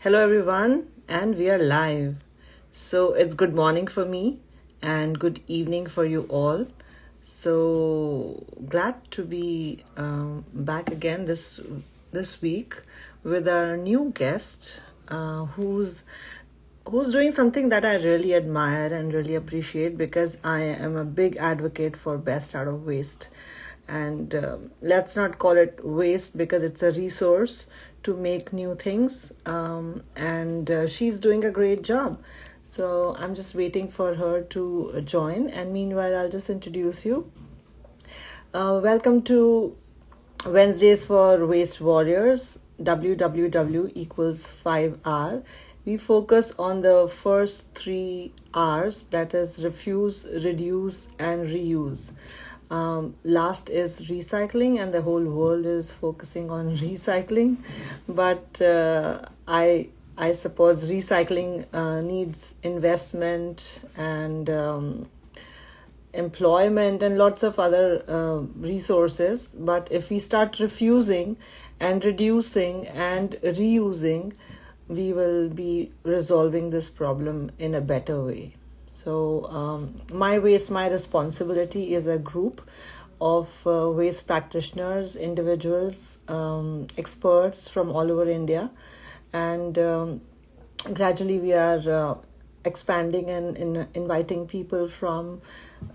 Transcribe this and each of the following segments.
Hello, everyone, and we are live. So it's good morning for me and good evening for you all. So glad to be back again this week with our new guest, who's doing something that I really admire and really appreciate because I am a big advocate for best out of waste. And let's not call it waste because it's a resource to make new things. And she's doing a great job. So I'm just waiting for her to join. And meanwhile, I'll just introduce you. Welcome to Wednesdays for Waste Warriors, WWW equals 5R. We focus on the first three R's, that is refuse, reduce, and reuse. Last is recycling, and the whole world is focusing on recycling. But I suppose recycling needs investment and employment and lots of other resources. But if we start refusing and reducing and reusing, we will be resolving this problem in a better way. So, My Waste, My Responsibility is a group of waste practitioners, individuals, experts from all over India. And gradually we are expanding and inviting people from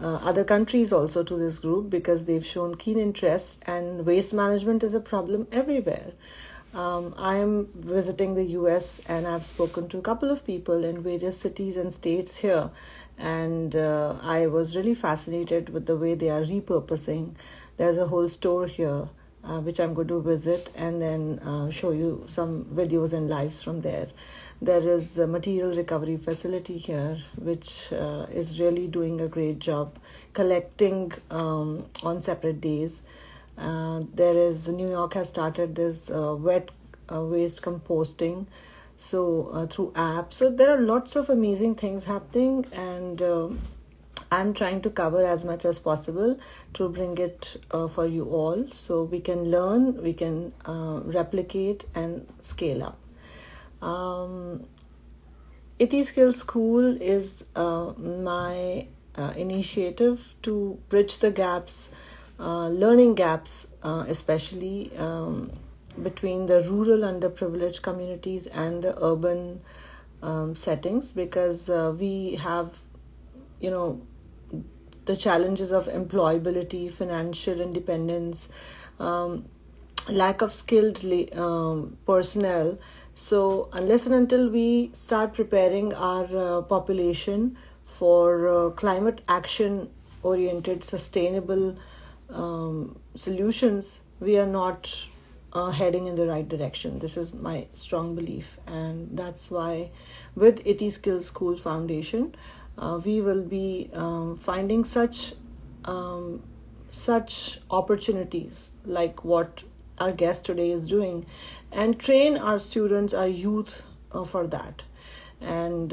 other countries also to this group because they've shown keen interest, and waste management is a problem everywhere. I'm visiting the US and I've spoken to a couple of people in various cities and states here, and I was really fascinated with the way they are repurposing. There's a whole store here which I'm going to visit and then show you some videos and lives from there. There is a material recovery facility here which is really doing a great job collecting on separate days. There is New York has started this wet waste composting, so through apps. So there are lots of amazing things happening, and I'm trying to cover as much as possible to bring it for you all, so we can learn, we can replicate, and scale up. IT Skills School is my initiative to bridge the gaps, learning gaps, especially between the rural underprivileged communities and the urban settings, because we have, the challenges of employability, financial independence, lack of skilled personnel. So unless and until we start preparing our population for climate action oriented sustainable solutions, we are not heading in the right direction. This is my strong belief, and that's why with IT Skills School Foundation, we will be finding such opportunities like what our guest today is doing, and train our students, our youth, for that. And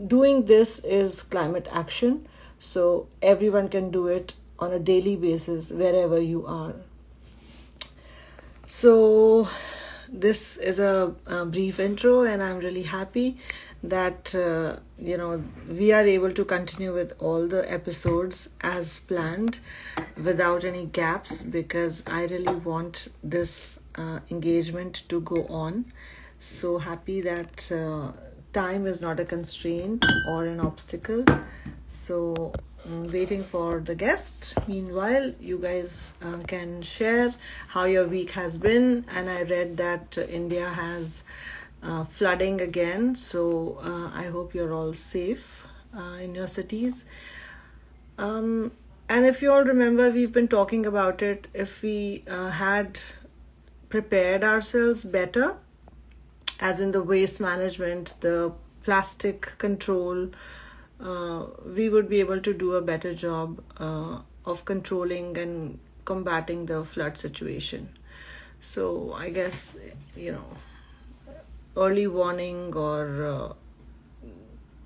doing this is climate action, so everyone can do it on a daily basis wherever you are. So this is a brief intro, and I'm really happy that we are able to continue with all the episodes as planned without any gaps, because I really want this engagement to go on. So happy that time is not a constraint or an obstacle. So waiting for the guest. Meanwhile, you guys can share how your week has been. And I read that India has flooding again. So I hope you're all safe in your cities. And if you all remember, we've been talking about it. If we had prepared ourselves better, as in the waste management, the plastic control, we would be able to do a better job of controlling and combating the flood situation. So I guess, early warning or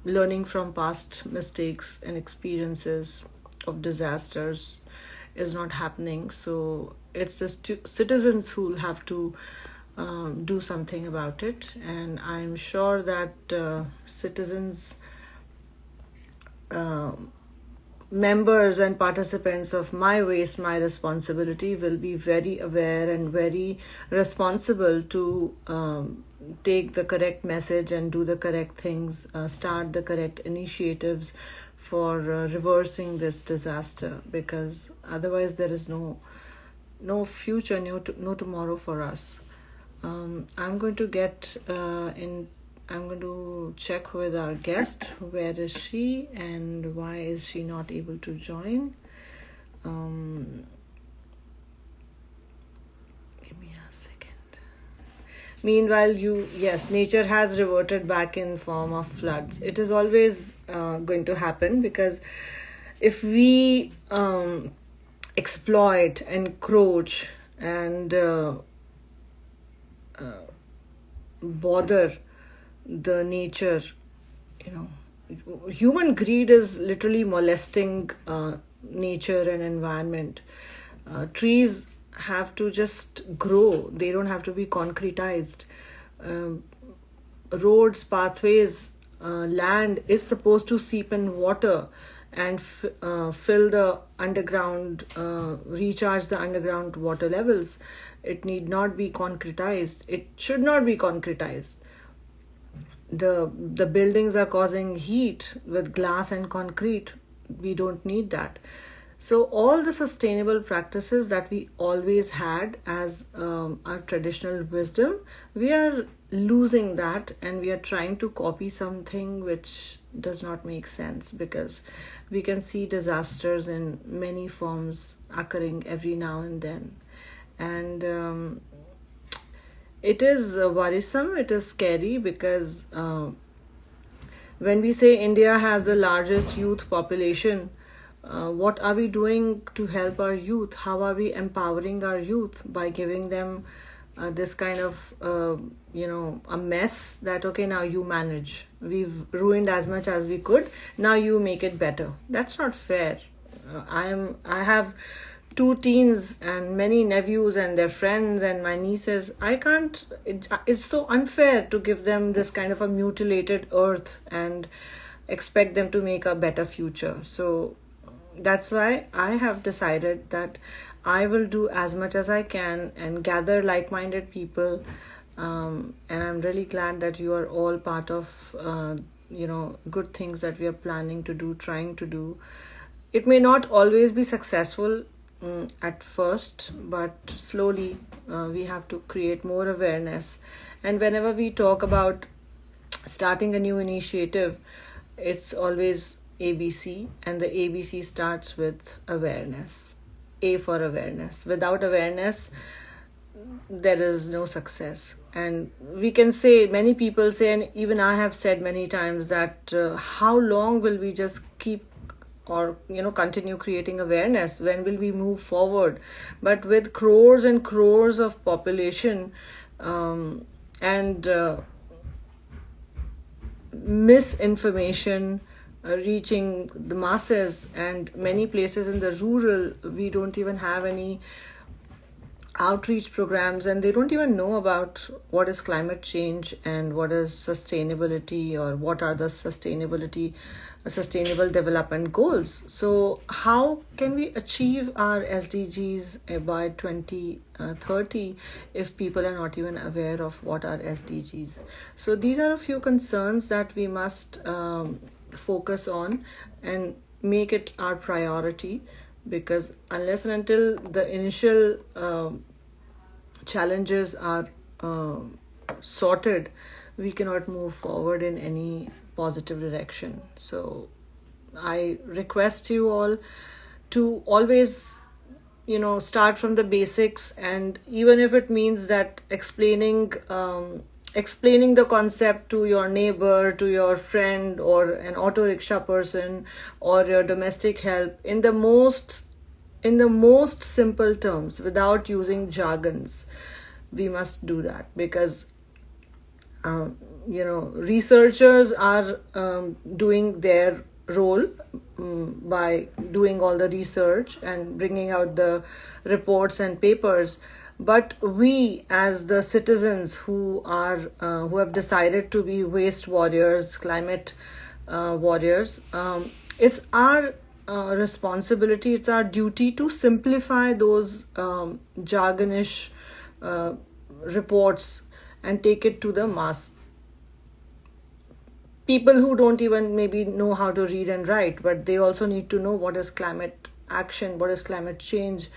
learning from past mistakes and experiences of disasters is not happening. So it's just citizens who have to do something about it. And I'm sure that citizens, members and participants of My Waste, My Responsibility will be very aware and very responsible to take the correct message and do the correct things, start the correct initiatives for reversing this disaster, because otherwise there is no future, no tomorrow for us. I'm going to get I'm going to check with our guest. Where is she and why is she not able to join? Give me a second. Meanwhile, yes, nature has reverted back in form of floods. It is always going to happen, because if we exploit, encroach, and bother the nature, human greed is literally molesting nature and environment. Trees have to just grow, they don't have to be concretized. Roads, pathways, land is supposed to seep in water and fill the underground, recharge the underground water levels. It need not be concretized. It should not be concretized. The buildings are causing heat with glass and concrete. We don't need that. So all the sustainable practices that we always had as our traditional wisdom, we are losing that, and we are trying to copy something which does not make sense, because we can see disasters in many forms occurring every now and then. And it is worrisome, it is scary, because when we say India has the largest youth population, what are we doing to help our youth? How are we empowering our youth? By giving them this kind of a mess that, okay, now you manage, we've ruined as much as we could, now you make it better. That's not fair. I have 2 teens and many nephews and their friends and my nieces. It's so unfair to give them this kind of a mutilated earth and expect them to make a better future. So that's why I have decided that I will do as much as I can and gather like-minded people. And I'm really glad that you are all part of good things that we are planning to do, trying to do. It may not always be successful at first, but slowly we have to create more awareness. And whenever we talk about starting a new initiative, it's always ABC, and the ABC starts with awareness. A for awareness. Without awareness, there is no success. And we can say, many people say, and even I have said many times, that how long will we just keep or continue creating awareness? When will we move forward? But with crores and crores of population and misinformation reaching the masses, and many places in the rural, we don't even have any outreach programs, and they don't even know about what is climate change and what is sustainability, or what are the sustainable development goals. So how can we achieve our SDGs by 2030 if people are not even aware of what are SDGs? So these are a few concerns that we must focus on and make it our priority, because unless and until the initial challenges are sorted, we cannot move forward in any positive direction. So I request you all to always start from the basics, and even if it means that explaining the concept to your neighbor, to your friend, or an auto rickshaw person, or your domestic help in the most simple terms, without using jargons. We must do that, because researchers are doing their role by doing all the research and bringing out the reports and papers, But we, as the citizens who have decided to be waste warriors, climate warriors, it's our responsibility, it's our duty to simplify those jargonish reports and take it to the mass. People who don't even maybe know how to read and write, but they also need to know what is climate action, what is climate change,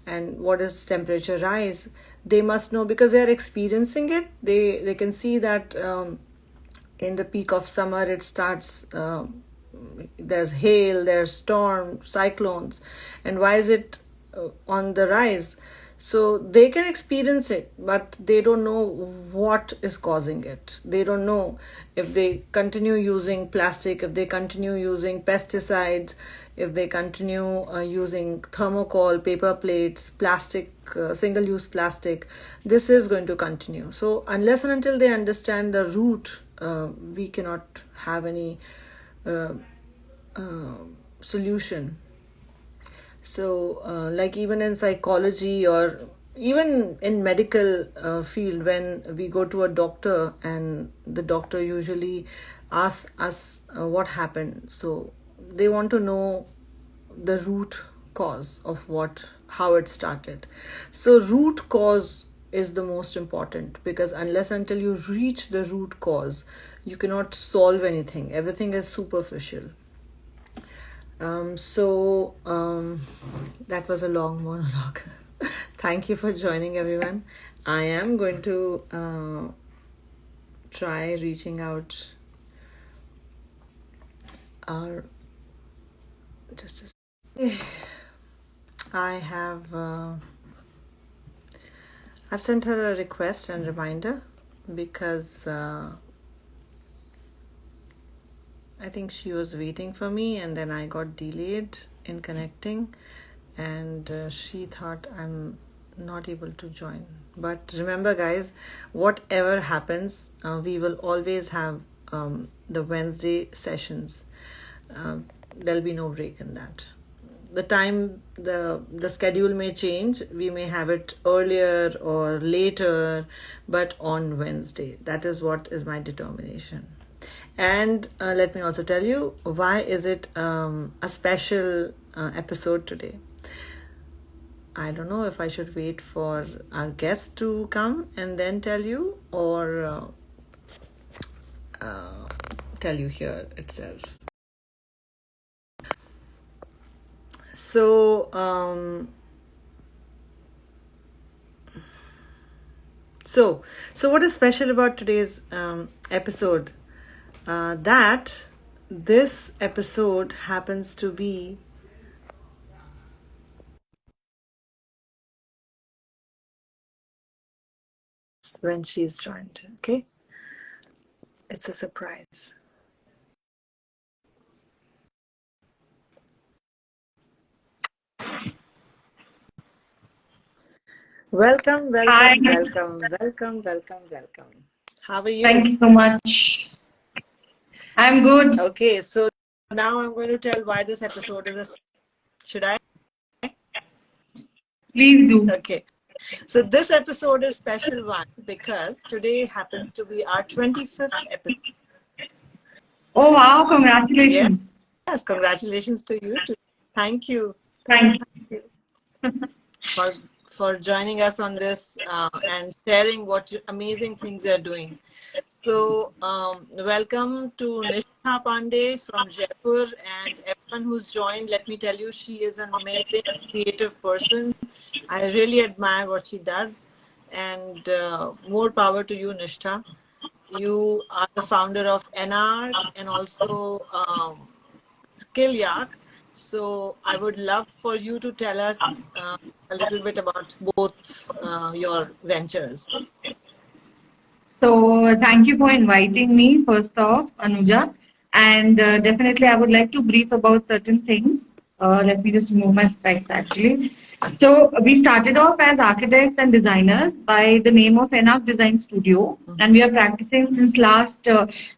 and what is temperature rise. They must know because they are experiencing it. They can see that in the peak of summer it starts. There's hail, there's storm, cyclones, and why is it on the rise? So they can experience it, but they don't know what is causing it. They don't know if they continue using plastic, if they continue using pesticides, if they continue using thermocol, paper plates, plastic, single-use plastic. This is going to continue. So unless and until they understand the root, we cannot have any solution. So like even in psychology or even in medical field, when we go to a doctor and the doctor usually asks us what happened, so they want to know the root cause of how it started. So root cause is the most important, because unless until you reach the root cause, you cannot solve anything. Everything is superficial. That was a long monologue. Thank you for joining, everyone. I am going to try reaching out our just a I have I've sent her a request and reminder because I think she was waiting for me, and then I got delayed in connecting, and she thought I'm not able to join. But remember, guys, whatever happens, we will always have the Wednesday sessions. There'll be no break in that. The time, the schedule may change. We may have it earlier or later, but on Wednesday. That is what is my determination. And let me also tell you, why is it a special episode today? I don't know if I should wait for our guest to come and then tell you, or tell you here itself. So what is special about today's episode? That this episode happens to be when she's joined. Okay, it's a surprise. Welcome. Hi. How are you? Thank you so much. I'm good. Okay, so now I'm going to tell why this episode is should I? Please do. Okay. So this episode is special one because today happens to be our 25th episode. Oh wow, congratulations. Yes, congratulations to you too. Thank you. Thank you. For joining us on this and sharing what amazing things you're doing. So welcome to Nishtha Pandey from Jaipur, and everyone who's joined. Let me tell you, she is an amazing creative person. I really admire what she does, and more power to you, Nishtha. You are the founder of NR and also Skillyak. So I would love for you to tell us a little bit about both your ventures. So thank you for inviting me, first off, Anuja. And definitely I would like to brief about certain things. Let me just remove my specs actually. So we started off as architects and designers by the name of NR Design Studio. And we are practicing since last,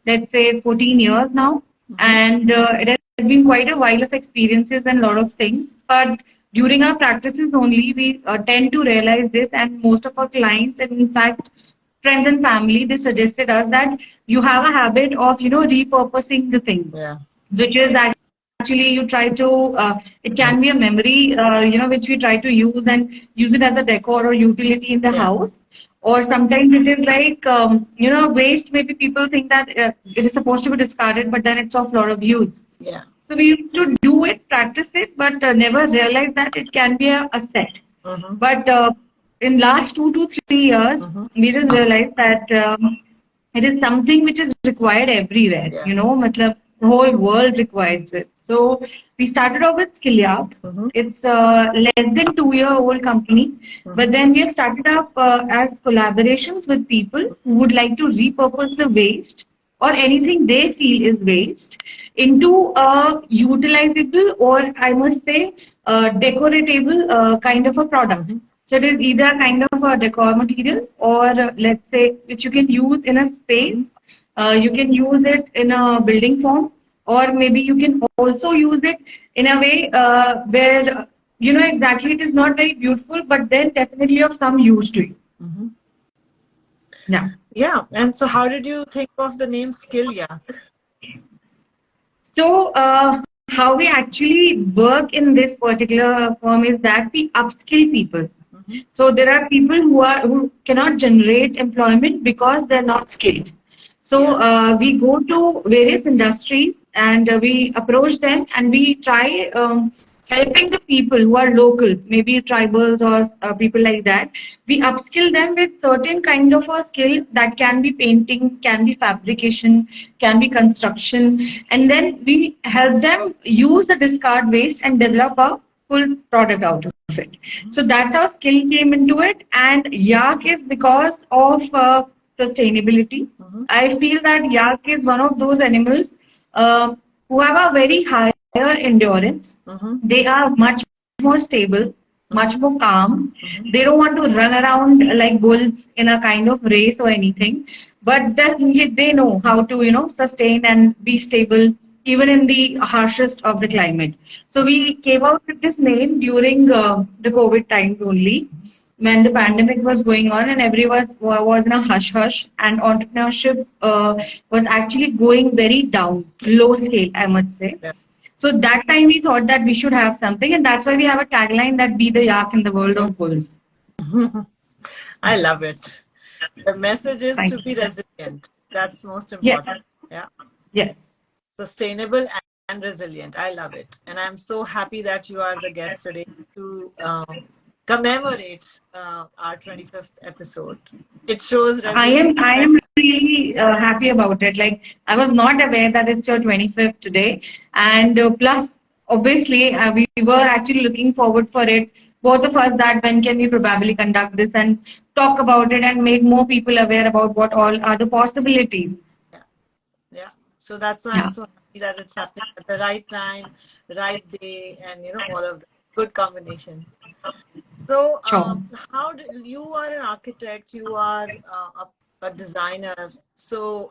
let's say, 14 years now. And it has been quite a while of experiences and a lot of things. But during our practices only, we tend to realize this, and most of our clients, and in fact, friends and family, they suggested us that you have a habit of, repurposing the things, Yeah. which is actually you try to, it can be a memory, which we try to use and use it as a decor or utility in the Yeah. house. Or sometimes it is like, waste. Maybe people think that it is supposed to be discarded, but then it's of lot of use. Yeah. So we used to do it, practice it, but never realize that it can be a set. Mm-hmm. But in last 2 to 3 years, Mm-hmm. we just realized that it is something which is required everywhere. Yeah. Matlab, the whole world requires it. So we started off with Skillyard. Mm-hmm. It's less than 2-year-old company, but Mm-hmm. then we have started up as collaborations with people who would like to repurpose the waste or anything they feel is waste into a utilizable, or I must say decoratable kind of a product. Mm-hmm. So it is either kind of a decor material, or let's say which you can use in a space, Mm-hmm. you can use it in a building form, or maybe you can also use it in a way where exactly it is not very beautiful, but then definitely of some use to you. Mm-hmm. Yeah. Yeah. And so, how did you think of the name Skill Yak? So, how we actually work in this particular firm is that we upskill people. Mm-hmm. So there are people who cannot generate employment because they're not skilled. So Yeah. we go to various industries, and we approach them, and we try helping the people who are locals, maybe tribals or people like that. We upskill them with certain kind of a skill that can be painting, can be fabrication, can be construction, and then we help them use the discard waste and develop a full product out of it. So that's how skill came into it. And yak is because of sustainability. Mm-hmm. I feel that yak is one of those animals uh, who have a very higher endurance. Mm-hmm. They are much more stable, much Mm-hmm. more calm. Mm-hmm. They don't want to run around like bulls in a kind of race or anything. But definitely they know how to, sustain and be stable even in the harshest of the climate. So we came out with this name during the COVID times only, when the pandemic was going on and everyone was in a hush hush, and entrepreneurship was actually going very down, low scale, I must say. Yeah. So that time we thought that we should have something, and that's why we have a tagline that be the yak in the world of bulls. I love it. The message is to Thank be you. resilient. That's most Yes, important. Yeah. yes. Sustainable and resilient. I love it. And I'm so happy that you are the guest today to commemorate our 25th episode. It shows resilience. I am really happy about it. Like, I was not aware that it's your 25th today, and plus, obviously, we were actually looking forward for it. Both of us, that when can we probably conduct this and talk about it and make more people aware about what all are the possibilities. Yeah. Yeah. So that's why I'm Yeah, so happy that it's happening at the right time, right day, and all of the good combination. So, sure. how do you are an architect, you are a designer. So,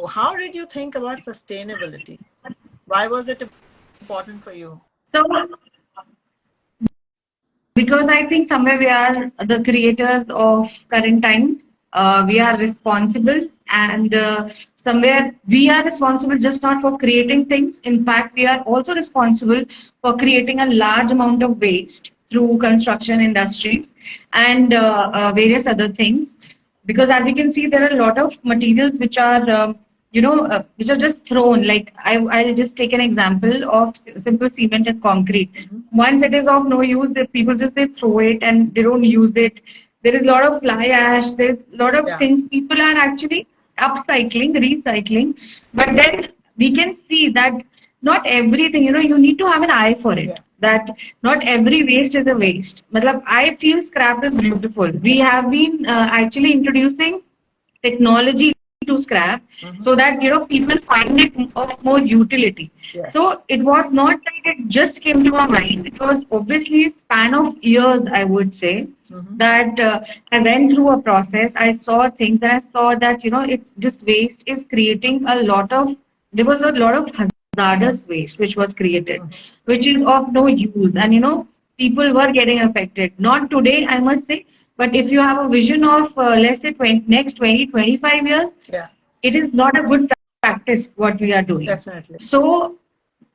how did you think about sustainability? Why was it important for you? So, because I think somewhere we are the creators of current time. We are responsible, and somewhere we are responsible just not for creating things. In fact, we are also responsible for creating a large amount of waste through construction industries and various other things. Because as you can see, there are a lot of materials which are which are just thrown. Like I'll just take an example of simple cement and concrete. Mm-hmm. Once it is of no use, that people just they throw it and they don't use it. There is a lot of fly ash. There's a lot of Yeah. things people are actually upcycling, recycling. But then we can see that not everything, you need to have an eye for it. Yeah. That not every waste is a Yeah. waste. Matlab, I feel scrap is beautiful. We have been actually introducing technology to scrap, Mm-hmm. so that people find it of more utility. Yes. So it was not like it just came to our mind. It was obviously a span of years, I would say, Mm-hmm. that I went through a process. I saw things, and I saw that it's this waste is creating a lot of. There was a lot of hazardous waste which was created, which is of no use. And people were getting affected. Not today, I must say, but if you have a vision of, let's say, next 20, 25 years, Yeah, it is not a good practice what we are doing. definitely. So,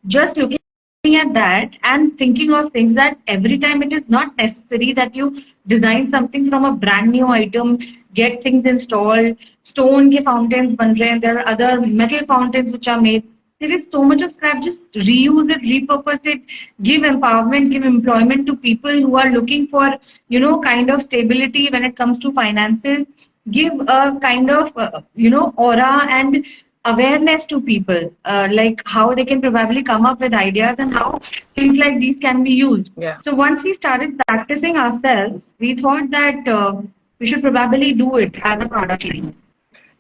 just looking at that and thinking of things that every time it is not necessary that you design something from a brand new item, get things installed, stone ke fountains ban rahe hain, there are other metal fountains which are made. There is so much of scrap. Just reuse it, repurpose it, give empowerment, give employment to people who are looking for, kind of stability when it comes to finances. Give a kind of, aura and awareness to people, like how they can probably come up with ideas and how things like these can be used. Yeah, So once we started practicing ourselves, we thought that we should probably do it as a product line.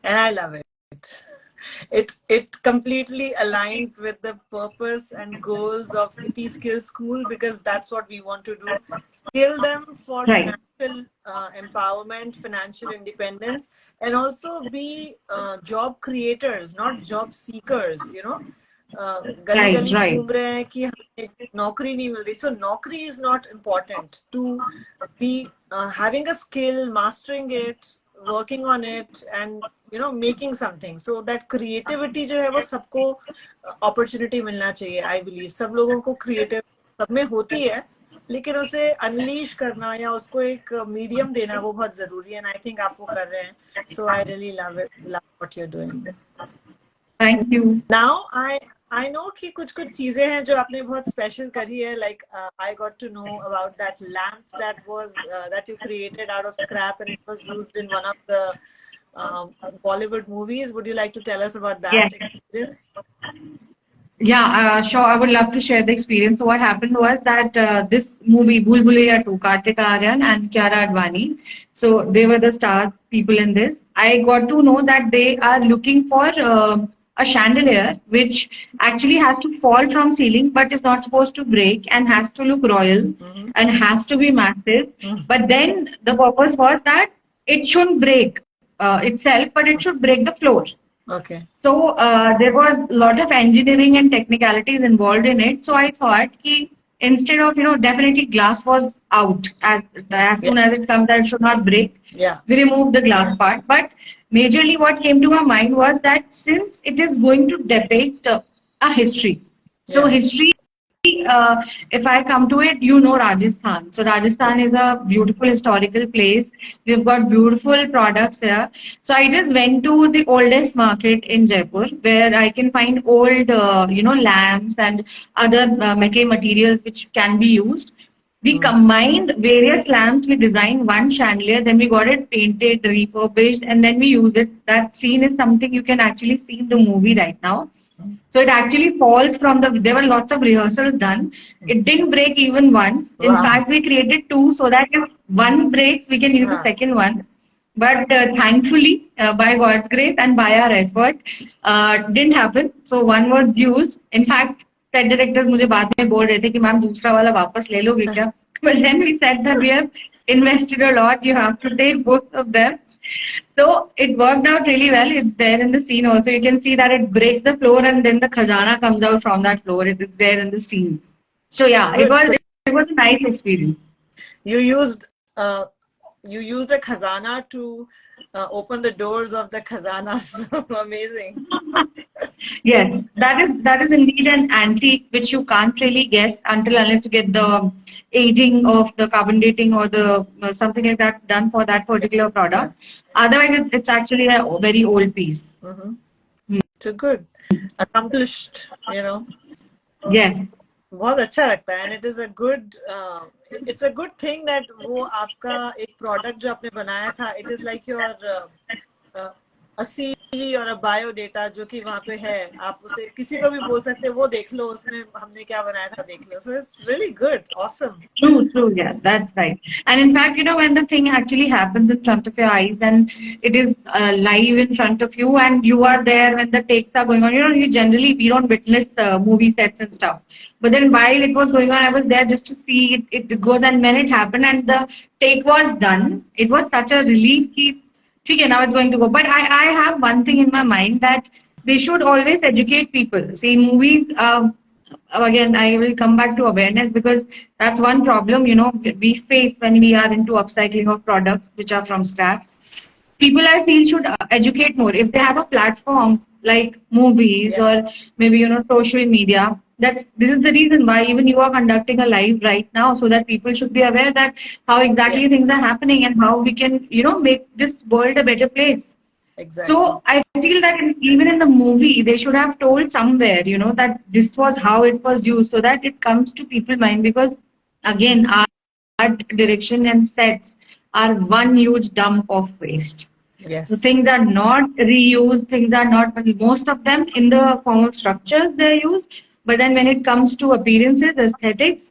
and I love it. It completely aligns with the purpose and goals of Iti Skill School, because that's what we want to do. Skill them for Right, financial empowerment, financial independence, and also be job creators, not job seekers. गली right, गली right, घूम रहे हैं कि हमें नौकरी नहीं मिल रही. So नौकरी is not important. To be having a skill, mastering it, working on it, and making something. So that creativity जो है वो सबको opportunity मिलना चाहिए. I believe सब लोगों को creative सब में होती है, लेकिन उसे unleash करना या उसको एक medium देना वो बहुत जरूरी है. And I think आप वो कर रहे हैं. So I really love it, love what you're doing. thank you. Now I know कि कुछ चीजें हैं जो आपने बहुत special करी है. Like I got to know about that lamp that was that you created out of scrap, and it was used in one of the Bollywood movies. Would you like to tell us about that Yes. experience? Yeah, sure. I would love to share the experience. So what happened was that this movie, Bhool Bhulaiya 2, Kartik Aaryan and Kiara Advani, so they were the star people in this. I got to know that they are looking for a chandelier which actually has to fall from ceiling but is not supposed to break and has to look royal and has to be massive. But then the purpose was that it shouldn't break itself, but it should break the floor. Okay. So there was a lot of engineering and technicalities involved in it. So I thought ki instead of definitely glass was out as soon as it comes that it should not break. Yeah. We removed the glass part. But majorly what came to my mind was that since it is going to depict a history, so Yeah. history. If I come to it, Rajasthan. So Rajasthan is a beautiful historical place. We've got beautiful products here. So I just went to the oldest market in Jaipur, where I can find old, lamps and other metal materials which can be used. We combined various lamps, we designed one chandelier, then we got it painted, refurbished, and then we use it. That scene is something you can actually see in the movie right now. So it actually falls from there were lots of rehearsals done. It didn't break even once. In Wow. fact, we created two so that if one breaks, we can use the second one. But thankfully, by God's grace and by our effort, didn't happen. So one was used. In fact, set directors मुझे बाद में बोल रहे थे कि ma'am दूसरा वाला वापस ले लोगे क्या? But then we said that we have invested a lot. You have to take both of them. So it worked out really well. It's there in the scene also. You can see that it breaks the floor and then the khazana comes out from that floor. It is there in the scene. So yeah, Good. it was a nice experience. You used a khazana to open the doors of the khazana. So amazing. Yes, that is indeed an antique which you can't really guess until unless you get the aging of the carbon dating or the something like that done for that particular product. Otherwise, it's actually a very old piece. So good, accomplished. Yes. बहुत अच्छा लगता है. And it is a good it's a good thing that वो आपका एक product जो आपने बनाया था, it is like your a CV और a bio data जो कि वहाँ पे है. आप उसे किसी को भी बोल सकते हैं, वो देख लो उसमें हमने क्या बनाया था, देख लो. So it's really good, awesome. True, yeah, that's right. And in fact, when the thing actually happens in front of your eyes and it is live in front of you and you are there when the takes are going on, we don't witness movie sets and stuff. But then while it was going on, I was there just to see it goes, and when it happened and the take was done, it was such a relief. Okay, now it's going to go. But I have one thing in my mind that they should always educate people. See, movies, again, I will come back to awareness because that's one problem, we face when we are into upcycling of products which are from scraps. People, I feel, should educate more. If they have a platform like movies Yeah, or maybe, social media, that this is the reason why even you are conducting a live right now, so that people should be aware that how yeah, exactly things are happening and how we can, make this world a better place. exactly. So I feel that even in the movie, they should have told somewhere, that this was how it was used, so that it comes to people's mind. Because again, art, direction, and sets are one huge dump of waste. So things Yes, are not reused, things are not, most of them in the form of structures they're used, but then when it comes to appearances, aesthetics,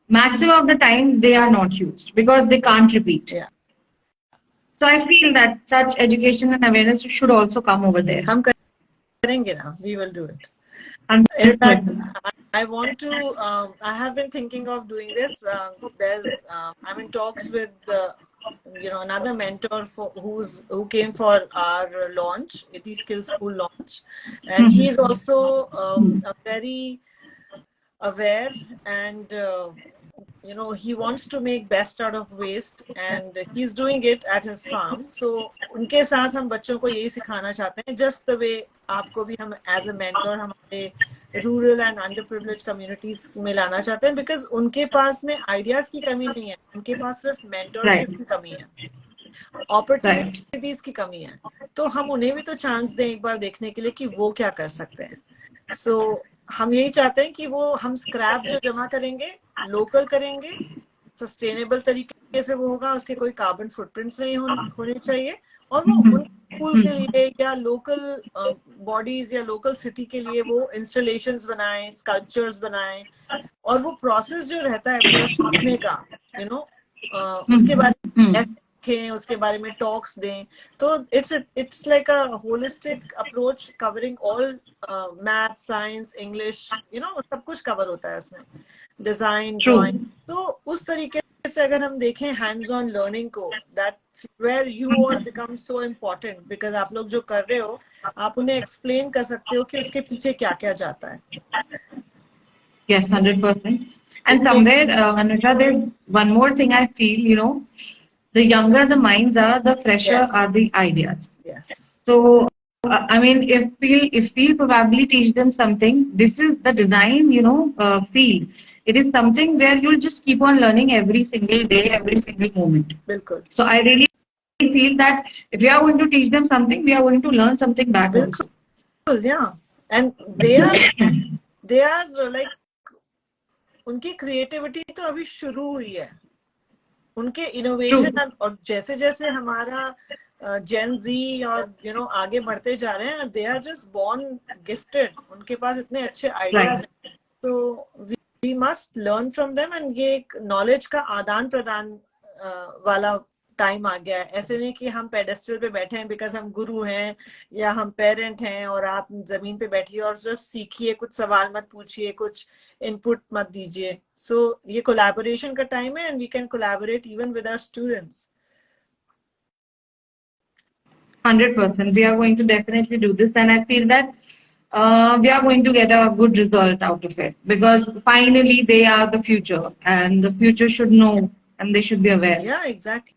maximum of the time they are not used because they yeah, can't repeat. yeah. So I feel that such education and awareness should also come over there. हम करेंगे ना, we will do it. In fact, 100%. I want to. I have been thinking of doing this. There's. I'm in talks with. Another mentor who came for our launch, IT Skill School launch, and he's also a very aware and he wants to make best out of waste and he's doing it at his farm. So उनके साथ हम बच्चों को यही सिखाना चाहते हैं, just the way आपको भी हम as a mentor हमारे rural and under privilege communities में लाना चाहते हैं, बिकॉज उनके पास में आइडियाज की कमी नहीं है, उनके पास सिर्फ Right, मेंटरशिप की कमी है, right, अपॉर्चुनिटीज की कमी है. तो हम उन्हें भी तो चांस दें एक बार देखने के लिए कि वो क्या कर सकते हैं. सो हम यही चाहते हैं कि वो हम स्क्रैप जो जमा करेंगे लोकल करेंगे, सस्टेनेबल तरीके से वो होगा, उसके कोई कार्बन फुटप्रिंट्स नहीं होने चाहिए, और वो उन स्कूल के लिए या लोकल बॉडीज या लोकल सिटी के लिए वो इंस्टॉलेशंस बनाएं, स्कल्पचर्स बनाएं, और वो प्रोसेस जो रहता है पूरा सीखने का, उसके बारे में सीखें, उसके बारे में टॉक्स दें. तो it's like a holistic approach covering all math, science, English, सब कुछ कवर होता है उसमें, डिजाइन, ड्राइंग. true. तो उस तरीके से अगर हम देखें हैंड्स ऑन लर्निंग को, that's where you all become so important, because आप लोग जो कर रहे हो आप उन्हें एक्सप्लेन कर सकते हो कि उसके पीछे क्या क्या जाता है. Yes, 100%. And it takes. somewhere, Anuja, there's one more thing I feel, the younger the minds are, the fresher Yes, are the ideas. yes, So, I mean, if we probably teach them something, this is the design, field. It is something where you'll just keep on learning every single day, every single moment. बिल्कुल, So I really feel that if we are going to teach them something, we are going to learn something back also. बिल्कुल, yeah. And they are like, उनकी creativity तो अभी शुरू हुई है, उनके True. Innovation, और जैसे जैसे हमारा जेन जी और आगे बढ़ते जा रहे हैं, they are just born gifted, उनके पास इतने अच्छे आइडियाज Right. हैं. तो we must learn from them, and ये एक नॉलेज का आदान प्रदान वाला टाइम आ गया है. ऐसे नहीं कि हम पेडेस्टल पे बैठे हैं बिकॉज हम गुरु हैं या हम पेरेंट हैं और आप जमीन पे बैठिए और सिर्फ सीखिए, कुछ सवाल मत पूछिए, कुछ इनपुट मत दीजिए. सो ये कोलैबोरेशन का टाइम है, and we can collaborate even with our students. 100%. We are going to definitely do this, and I feel that we are going to get a good result out of it because finally they are the future, and the future should know and they should be aware. Yeah, exactly.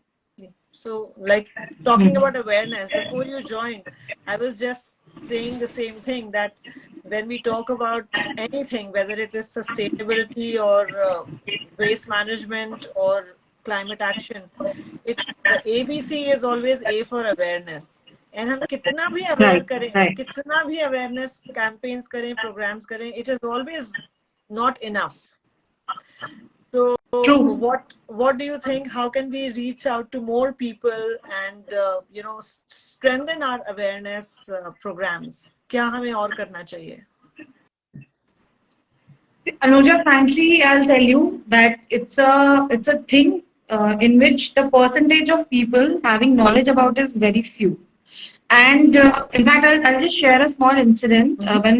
So, like, talking about awareness, before you joined, I was just saying the same thing, that when we talk about anything, whether it is sustainability or waste management or climate action, the ABC is always A for awareness. And हम कितना भी aware Right, करें, right. कितना भी awareness campaigns करें, programs करें, it is always not enough. So True. what do you think? How can we reach out to more people and strengthen our awareness programs? क्या हमें और करना चाहिए? Anuja, frankly, I'll tell you that it's a thing in which the percentage of people having knowledge about is very few. And in fact, I'll just share a small incident. Mm-hmm. When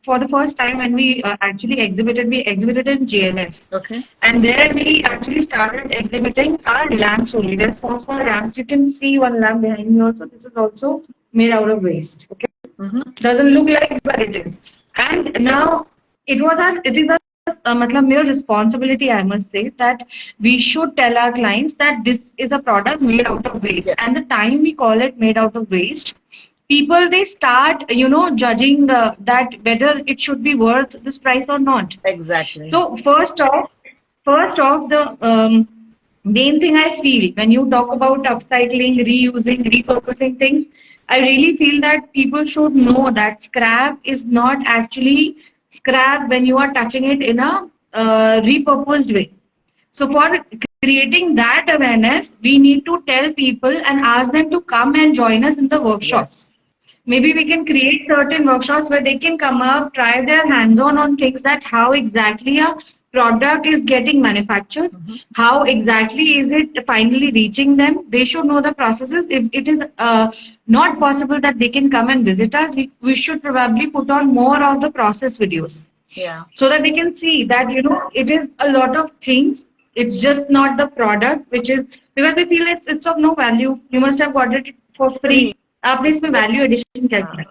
for the first time when we actually exhibited, we exhibited in JLF. Okay. And there we actually started exhibiting our lamps only. There's small, small lamps. You can see one lamp behind me also. This is also made out of waste. Okay. Doesn't look like, but it is. And now it is a matlab, mere responsibility, I must say, that we should tell our clients that this is a product made out of waste. Yes. And the time we call it made out of waste, people they start, judging that whether it should be worth this price or not. Exactly. So first off, the main thing I feel when you talk about upcycling, reusing, repurposing things, I really feel that people should know that scrap is not actually scrap when you are touching it in a repurposed way. So for creating that awareness, we need to tell people and ask them to come and join us in the workshops. Yes. Maybe we can create certain workshops where they can come up, try their hands-on on things, that how exactly a product is getting manufactured, how exactly is it finally reaching them. They should know the processes. If it is not possible that they can come and visit us, we should probably put on more of the process videos. Yeah. So that they can see that, it is a lot of things. It's just not the product, which is because they feel it's of no value. You must have got it for free. आपने इसमें value addition क्या किया?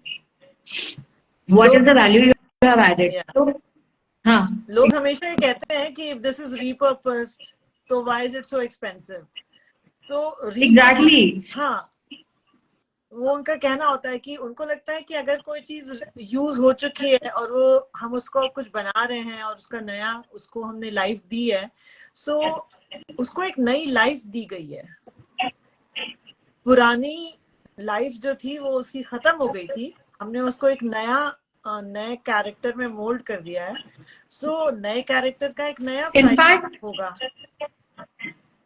What is the value you have added? Yeah. So, हाँ. लोग हमेशा ये कहते हैं कि if this is repurposed, तो why is it so expensive? So Exactly. हाँ, वो उनका कहना होता है कि उनको लगता है कि अगर कोई चीज यूज हो चुकी है और वो हम उसको कुछ बना रहे हैं और उसका नया उसको हमने लाइफ दी है, सो उसको एक नई लाइफ दी गई है. पुरानी लाइफ जो थी वो उसकी खत्म हो गई थी, हमने उसको एक नए कैरेक्टर में मोल्ड कर दिया है. सो नए कैरेक्टर का एक नया प्राइस होगा.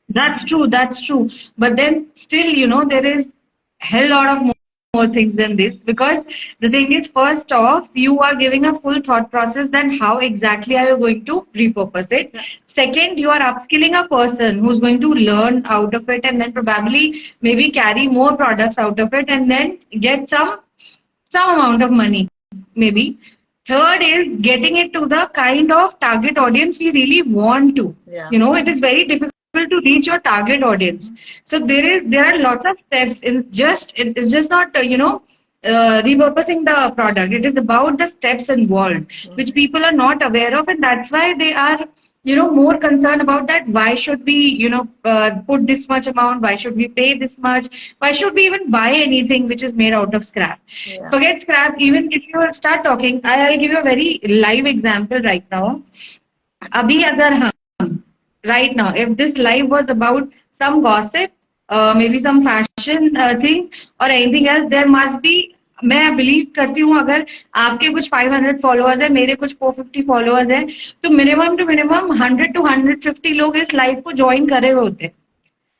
That's true. But then still, there is hell lot of more things than this, because the thing is, first off, you are giving a full thought process then how exactly are you going to repurpose it. Second, you are upskilling a person who's going to learn out of it and then probably maybe carry more products out of it and then get some amount of money maybe. Third is getting it to the kind of target audience we really want to. Yeah. It is very difficult to reach your target audience. So there are lots of steps it's just not repurposing the product. It is about the steps involved, which people are not aware of, and that's why they are more concerned about that. Why should we put this much amount? Why should we pay this much? Why should we even buy anything which is made out of scrap? Yeah. Forget scrap. Even if you start talking, I'll give you a very live example right now. Abhi agar right now, if this live was about some gossip, maybe some fashion thing or anything else, there must be, मैं believe करती हूँ, अगर आपके कुछ 500 followers है, मेरे कुछ 450 followers है, तो मिनिमम टू मिनिमम 100 to 150 लोग इस लाइव को ज्वाइन करे हुए होते.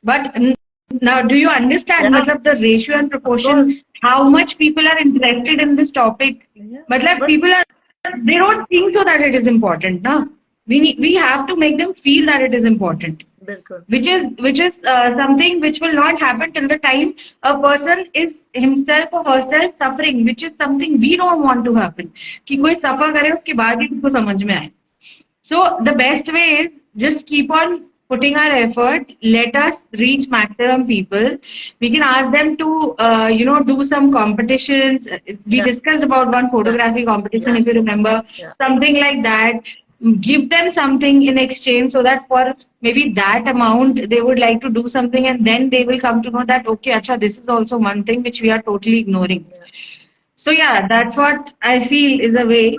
But now do you understand मतलब the ratio and proportion, how much people are interested in this topic? मतलब people are, they don't think so that it is important, na? We have to make them feel that it is important. Which is something which will not happen till the time a person is himself or herself suffering, which is something we don't want to happen. कि कोई suffer करे उसके बाद ही उसको समझ में आए. So the best way is just keep on putting our effort. Let us reach maximum people. We can ask them to do some competitions. We discussed about one photography competition, if you remember, something like that. Give them something in exchange so that for maybe that amount they would like to do something, and then they will come to know that okay, acha, this is also one thing which we are totally ignoring. So yeah, that's what I feel is a way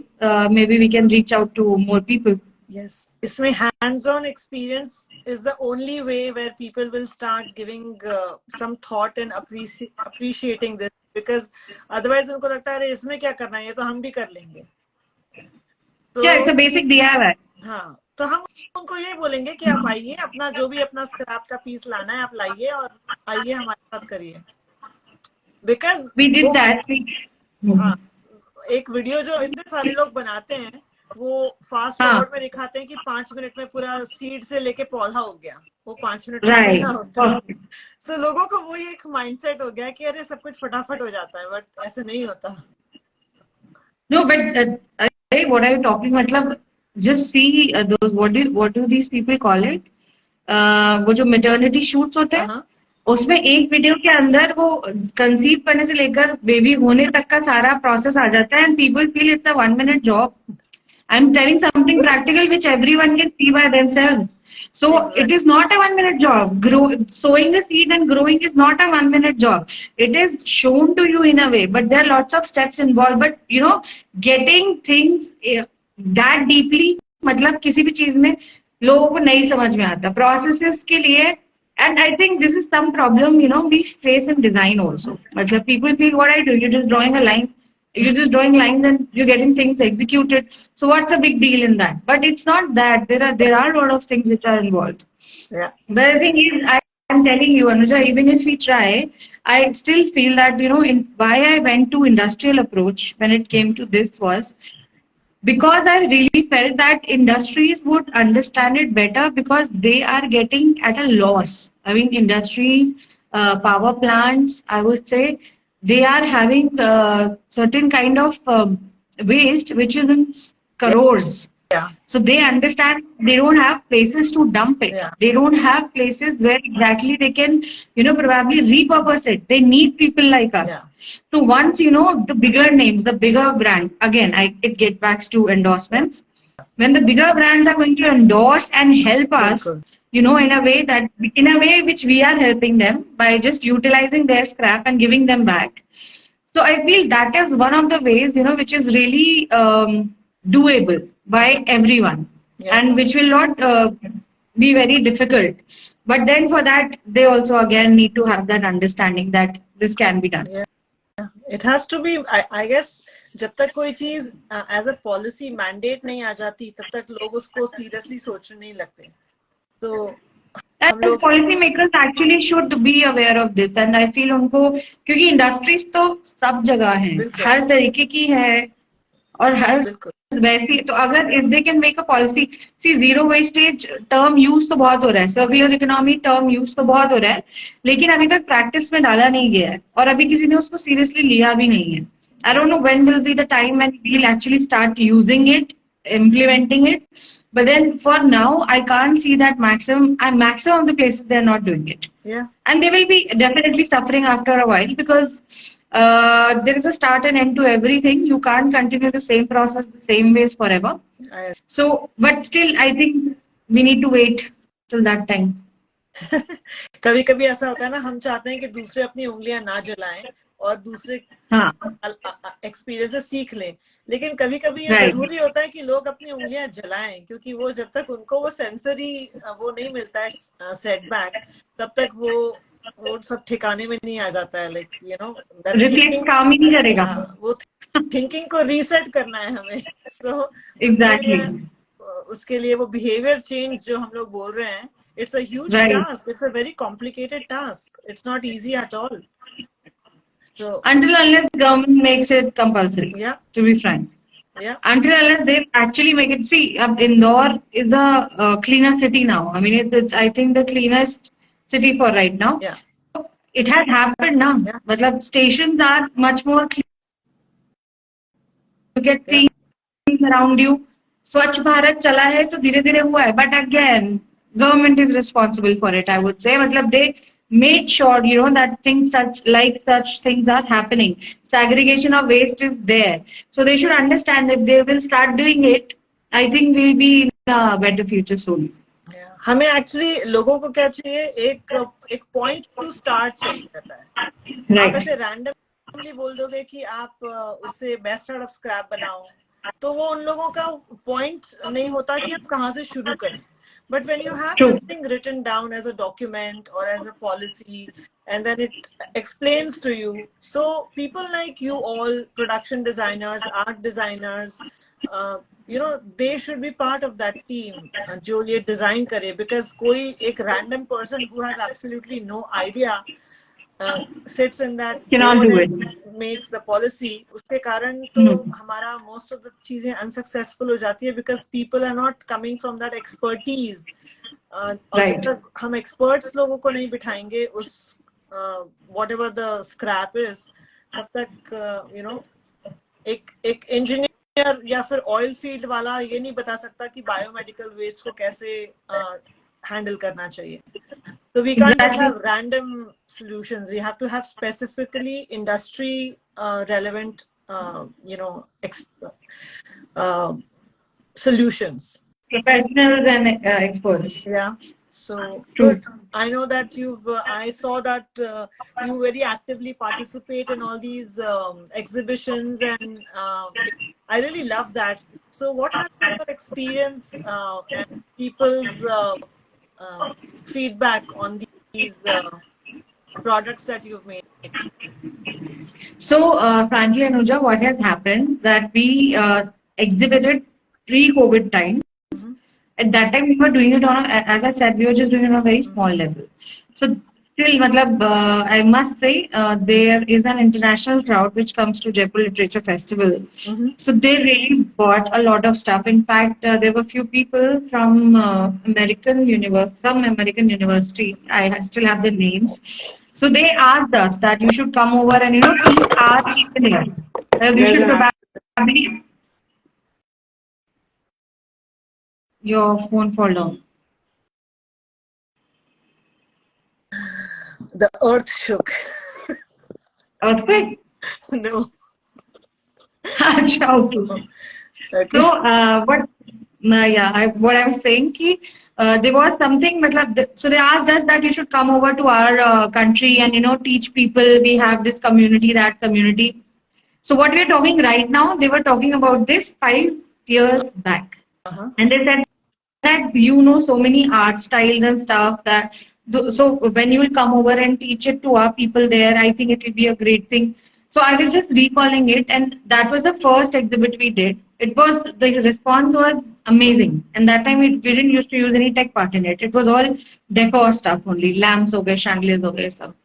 maybe we can reach out to more people. Yes, इसमें hands-on experience is the only way where people will start giving some thought and appreciating this, because otherwise उनको लगता है अरे इसमें क्या करना है, ये तो हम भी कर लेंगे. तो it's a basic दिया है. हाँ, तो हम उनको ये बोलेंगे कि आप आइए, अपना जो भी अपना स्क्रैप का पीस लाना है आप लाइए और आइए हमारे साथ करिए. Because we did that. हाँ, एक वीडियो जो इतने सारे लोग बनाते हैं वो फास्ट फॉरवर्ड में दिखाते हैं कि 5 मिनट में पूरा सीड से लेके पौधा हो गया, वो 5 मिनट में होता है. So लोगों को वो एक माइंडसेट हो गया कि अरे सब कुछ फटाफट हो जाता है, बट ऐसे नहीं होता. No, but what are you talking? मतलब just see those what do these people call it? वो जो maternity shoots होते हैं, उसमें एक वीडियो के अंदर वो कंसीव करने से लेकर बेबी होने तक का सारा प्रोसेस आ जाता है, and people feel it's a 1 minute job. I'm telling something practical which everyone can see by themselves. So it Exactly. is not a 1 minute job. Sowing a seed and growing is not a 1 minute job. It is shown to you in a way, but there are lots of steps involved. But getting things that deeply, मतलब किसी भी चीज में लोगों को नहीं समझ में आता. Processes के लिए, and I think this is some problem, we face in design also. मतलब people feel what I do, you're just drawing a line, you're just drawing lines and you're getting things executed. So what's the big deal in that? But it's not that. There are a lot of things which are involved. Yeah. But the thing is, I'm telling you, Anuja, even if we try, I still feel that why I went to industrial approach when it came to this was because I really felt that industries would understand it better because they are getting at a loss. I mean, industries, power plants, I would say, they are having certain kind of waste which is in Yeah. crores. Yeah. So they understand they don't have places to dump it. Yeah. They don't have places where exactly they can, probably repurpose it. They need people like us. Yeah. So once, the bigger names, the bigger brand, again, it gets back to Yeah. endorsements. When the bigger brands are going to endorse and help us, बिल्कुल. in a way which we are helping them by just utilizing their scrap and giving them back. So I feel that is one of the ways, which is really doable by everyone Yeah. and which will not be very difficult. But then for that, they also again need to have that understanding that this can be done. Yeah. It has to be. I guess जब तक कोई चीज as a policy mandate नहीं आ जाती तब तक लोग उसको सीरियसली सोचने नहीं लगते. तो हम And लोग policymakers actually should be aware of this. And I feel उनको क्योंकि इंडस्ट्रीज तो सब जगह हैं, बिल्कुल हर तरीके की है और हर बिल्कुल वैसी. तो अगर if they can make a policy, see zero wastage term use तो बहुत हो रहा है, सर्कुलर इकोनॉमी टर्म यूज तो बहुत हो रहा है, लेकिन अभी तक प्रैक्टिस में डाला नहीं गया है और अभी किसी ने उसको सीरियसली लिया भी नहीं है. I don't know when will be the time when we will actually start using it, implementing it. But then for now, I can't see that maximum of the places they're not doing it. Yeah. And they will be definitely suffering after a while because there is a start and end to everything. You can't continue the same process the same ways forever. I- So, but still, I think we need to wait till that time. कभी कभी ऐसा होता है ना, हम चाहते हैं कि दूसरे अपनी उंगलियां ना जलाएं और दूसरे हाँ, एक्सपीरियंस से सीख लें, लेकिन कभी कभी ये right. जरूरी होता है कि लोग अपनी उंगलियां जलाएं, क्योंकि वो जब तक उनको वो सेंसरी वो नहीं मिलता है सेटबैक, तब तक वो सब ठिकाने में नहीं आ जाता है. लाइक दैट Reflect थिंकिंग, काम ही नहीं करेगा. वो थिंकिंग को रीसेट करना है हमें. सो Exactly. उसके लिए वो बिहेवियर चेंज जो हम लोग बोल रहे हैं, it's a huge Right. task. It's a very complicated task. It's not easy at all. So Until unless government makes it compulsory. yeah, To be frank. yeah, Until unless they actually make it. See, Indore is a cleaner city now. I mean, it's I think the cleanest city for right now. yeah, It has happened now. yeah, मतलब stations are much more clean. You get yeah, things around you. स्वच्छ भारत चला है तो धीरे धीरे हुआ है. But again, government is responsible for it. I would say. मतलब they made sure that things such things are happening. Segregation of waste is there. So they should understand that they will start doing it. I think we'll be in a better future soon. yeah. हमें actually लोगों को क्या चाहिए, एक point two start चाहिए रहता है. आप ऐसे रैंडमली बोल दोगे कि आप उससे बेस्ट आउट ऑफ स्क्रैप बनाओ, तो वो उन लोगों का पॉइंट नहीं होता कि आप कहाँ से शुरू करें. But when you have True. something written down as a document or as a policy, and then it explains to you, so people like you all, production designers, art designers, they should be part of that team जो ये design करे, because कोई एक random person who has absolutely no idea sits in that Cannot board do and it. makes the policy. उसके कारण तो हमारा most of the चीजें unsuccessful हो जाती है, because people are not coming from that expertise. और जब तक हम experts लोगों को नहीं बिठाएंगे उस whatever the scrap is, तब तक एक engineer या फिर oil field वाला ये नहीं बता सकता कि biomedical waste को कैसे handle karna chahiye. So we can't just Exactly. have random solutions. We have to have specifically industry relevant, solutions. Professionals and experts. Yeah. So True. good. I know that I saw that you very actively participate in all these exhibitions, and I really love that. So, what has been your experience and people's uh, feedback on these products that you've made? So, frankly, Anuja, what has happened that we exhibited pre-COVID time. Mm-hmm. At that time, we were doing it on, as I said, we were just doing it on a very small Mm-hmm. level. So, still, matlab, I must say, there is an international crowd which comes to Jaipur Literature Festival. Mm-hmm. So, they really bought a lot of stuff. In fact, there were few people from some American university. I still have the names. So, they asked us that you should come over and, teach our people here. We There's should an ad. probably your phone fall down. The earth shook. Earthquake? No. Acha, okay. Okay. So, what I was saying ki, there was something, so they asked us that you should come over to our country and, teach people. We have this community, that community. So what we are talking right now, they were talking about this 5 years back. Uh-huh. And they said that so many art styles and stuff that so when you will come over and teach it to our people there, I think it will be a great thing. So I was just recalling it, and that was the first exhibit we did. The response was amazing, and that time we didn't used to use any tech part in it. It was all decor stuff only, lamps, okay, chandeliers, okay, stuff.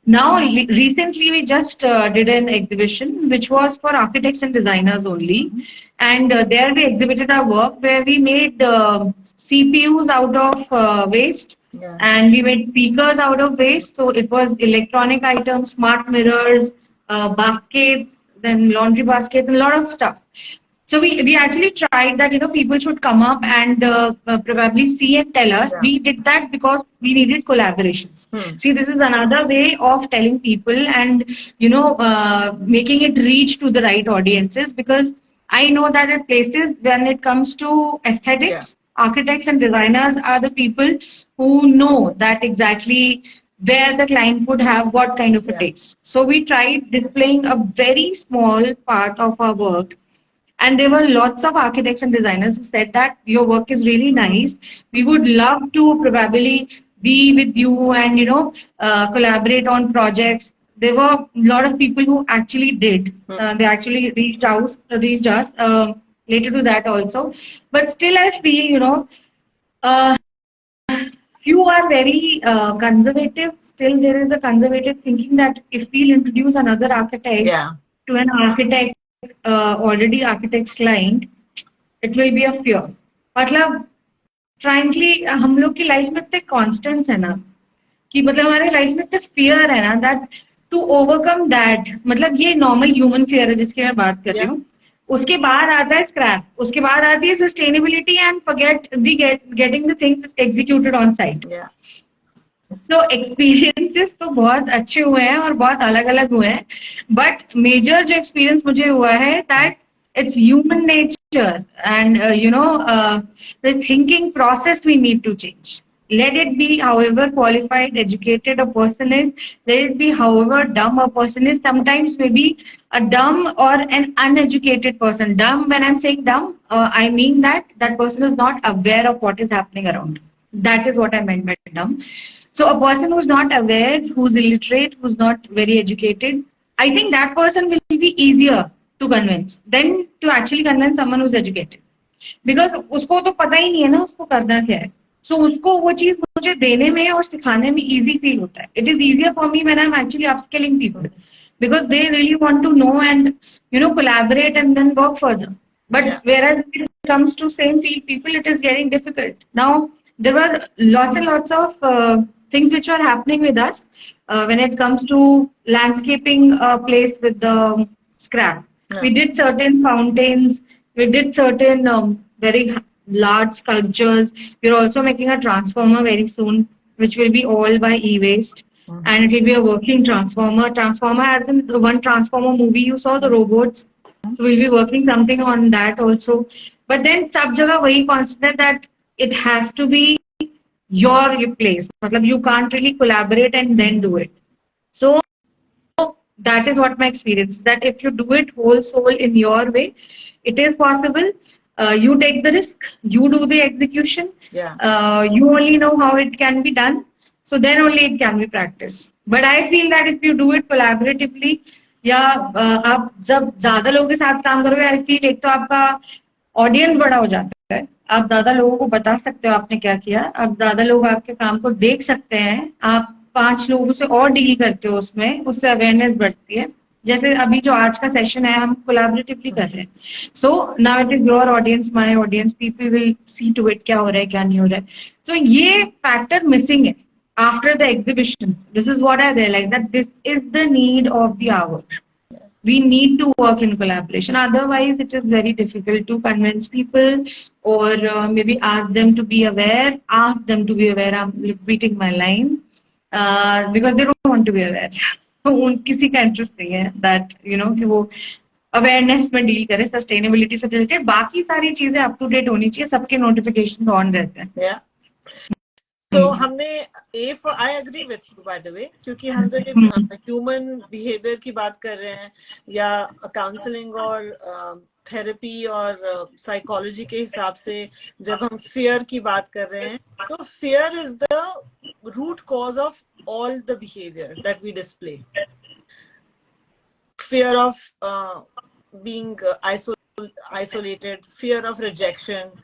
Now, recently, we just did an exhibition which was for architects and designers only. Mm-hmm. And there we exhibited our work where we made CPUs out of waste, Yeah. and we made speakers out of waste. So it was electronic items, smart mirrors, baskets, then laundry baskets, and a lot of stuff. So we actually tried that people should come up and probably see and tell us. Yeah. We did that because we needed collaborations. Hmm. See, this is another way of telling people and making it reach to the right audiences, because I know that at places when it comes to Yeah. aesthetics, architects and designers are the people who know that exactly where the client would have what kind of a Yeah. taste. So we tried displaying a very small part of our work, and there were lots of architects and designers who said that your work is really Mm-hmm. nice. We would love to probably be with you and collaborate on projects. There were a lot of people who actually did. They actually reached us later to that also. But still, I feel uh, few are very conservative. Still, there is a conservative thinking that if we'll introduce another architect Yeah. to an architect, already architect's client, it will be a fear. मतलब frankly हम लोग की life में इतने constants है ना कि मतलब हमारे लाइफ में इतने फियर है ना दैट टू ओवरकम दैट, मतलब ये नॉर्मल ह्यूमन फियर है जिसकी मैं बात कर रही Yeah. हूँ. उसके बाद आता है स्क्रैप, उसके बाद आती है sustainability and forget getting the things executed on site. Yeah. So experiences तो बहुत अच्छे हुए हैं और बहुत अलग अलग हुए हैं, बट मेजर जो एक्सपीरियंस मुझे हुआ है that it's human nature, and the thinking process we need to change. Let it be however qualified, educated a person is, let it be however dumb a person is. Sometimes maybe a dumb or an uneducated person. Dumb, when I'm saying dumb, I mean that person is not aware of what is happening around. That is what I meant by dumb. So a person who's not aware, who's illiterate, who's not very educated, I think that person will be easier to convince than to actually convince someone who's educated. Because उसको तो पता ही नहीं है ना उसको करना क्या है. So उसको वो चीज मुझे देने में और सिखाने में easy feel होता है. It is easier for me when I'm actually upskilling people, because they really want to know and collaborate and then work further. But Yeah. whereas when it comes to same field people, it is getting difficult. Now there were lots and lots of things which were happening with us when it comes to landscaping a place with the scrap. Yeah. We did certain fountains, we did certain very large sculptures. We're also making a transformer very soon, which will be all by e-waste. And it will be a working transformer. Transformer, as in the one transformer movie you saw, the robots. So we'll be working something on that also. But then सब जगह वही constant है that it has to be your place. मतलब you can't really collaborate and then do it. So that is what my experience, that if you do it whole soul in your way, it is possible. You take the risk, you do the execution. You only know how it can be done, so then only it can be practiced. But I feel that if you do it collaboratively, या आप जब ज्यादा लोगों के साथ काम करोगे, I feel एक तो आपका ऑडियंस बड़ा हो जाता है, आप ज्यादा लोगों को बता सकते हो आपने क्या किया, आप ज्यादा लोग आपके काम को देख सकते हैं, आप 5 लोगों से और डील करते हो उसमें, उससे अवेयरनेस बढ़ती है. जैसे अभी जो आज का सेशन है हम कोलैबोरेटिवली कर रहे हैं. So now it is your audience, my audience, people will see to it क्या हो रहा है क्या नहीं हो रहा है. तो ये फैक्टर मिसिंग है after the exhibition. This is what I realise, that this is the need of the hour. We need to work in collaboration. Otherwise, it is very difficult to convince people, or maybe ask them to be aware. Ask them to be aware. I'm repeating my line because they don't want to be aware. किसी का interest नहीं है that कि वो awareness में deal करे sustainability से related. बाकी सारी चीजें अप टू डेट होनी चाहिए, सबके नोटिफिकेशन ऑन रहते हैं. So हमने I agree with you by the way, क्योंकि हम जब ह्यूमन बिहेवियर की बात कर रहे हैं या काउंसलिंग और थेरेपी और साइकोलॉजी के हिसाब से जब हम फियर की बात कर रहे हैं, तो fear is the root cause of all the behavior that we display. Fear of being isolated, fear of rejection,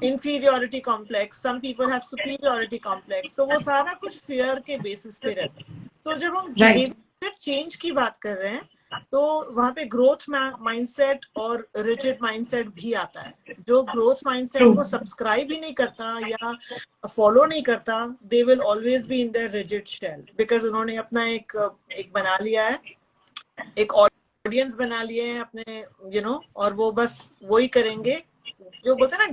inferiority complex. Some people have superiority complex. So वो सारा कुछ fear के basis पे रहता है. तो जब हम behavior change की बात कर रहे हैं, तो वहाँ पे ग्रोथ माइंडसेट और रिजिड माइंडसेट भी आता है. जो ग्रोथ माइंडसेट को सब्सक्राइब ही नहीं करता या फॉलो नहीं करता, they will always be in their rigid shell, because उन्होंने अपना एक बना लिया है, एक ऑडियंस बना लिए हैं अपने और वो बस वही करेंगे जो बोलते हैं ना,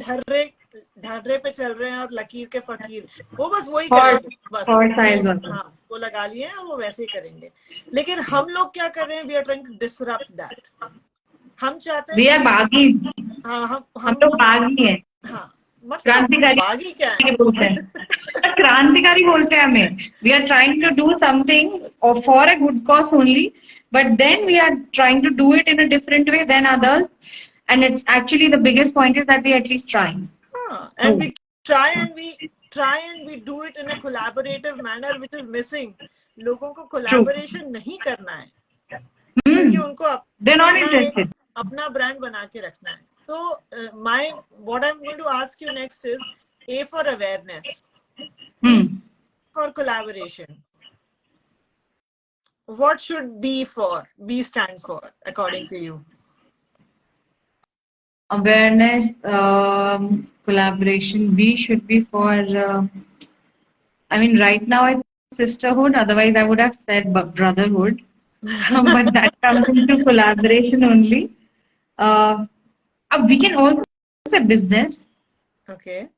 ढर्रे पे चल रहे हैं और लकीर के फकीर, वो बस वही करेंगे. बस हाँ, वो लगा लिए हैं और वो वैसे ही करेंगे. लेकिन हम लोग क्या कर रहे हैं, we are trying to disrupt that. हम चाहते हैं, वी आर बागी. हाँ, हम तो बागी हैं. हाँ, क्रांतिकारी. बागी क्या है बोलते हैं? क्रांतिकारी बोलते हैं हमें. We are trying to do something for a good cause only, but then we are trying to do it in a different way than others. And it's actually the biggest point is that we at least trying. And we try and we do it in a collaborative manner, which is missing. लोगों को collaboration नहीं करना है, क्योंकि उनको अपना brand बना के रखना है. So what I'm going to ask you next is A for awareness, B for collaboration. What should B stand for according to you? Awareness, collaboration. B should be for, I mean, right now it's sisterhood. Otherwise, I would have said brotherhood. But that comes into collaboration only. We can also say business. Okay.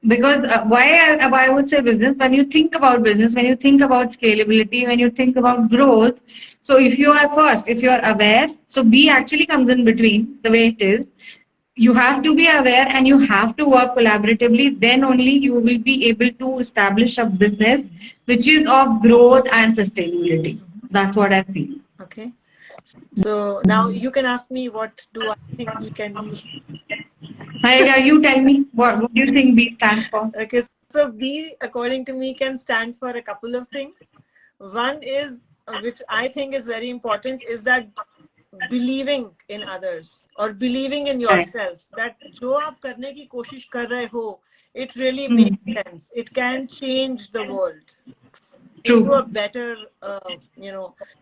Because why I would say business, when you think about business, when you think about scalability, when you think about growth, so if you are first, if you are aware, so B actually comes in between the way it is. You have to be aware and you have to work collaboratively. Then only you will be able to establish a business which is of growth and sustainability. That's what I feel. Okay. So now you can ask me, what do I think we can be? You tell me, what do you think B stands for? Okay, so B, according to me, can stand for a couple of things. One is, which I think is very important, is that believing in others or believing in yourself, that जो आप करने की कोशिश कर रहे हो, it really makes sense. It can change the world into a better,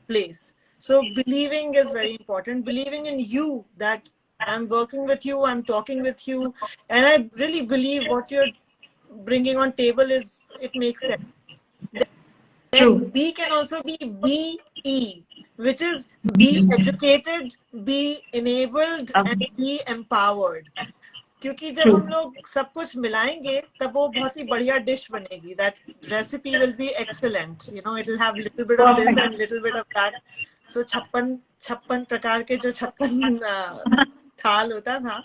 place. So believing is very important. Believing in you, that I'm working with you, I'm talking with you, and I really believe what you're bringing on table it makes sense. Then B can also be BE, which is be educated, be enabled, and be empowered. क्योंकि जब True. हम लोग सब कुछ मिलाएंगे तब वो बहुत ही बढ़िया डिश बनेगी. That recipe will be excellent. You know, it will have little bit of this Perfect. And little bit of that. So 56 प्रकार के जो 56 थाल होता था,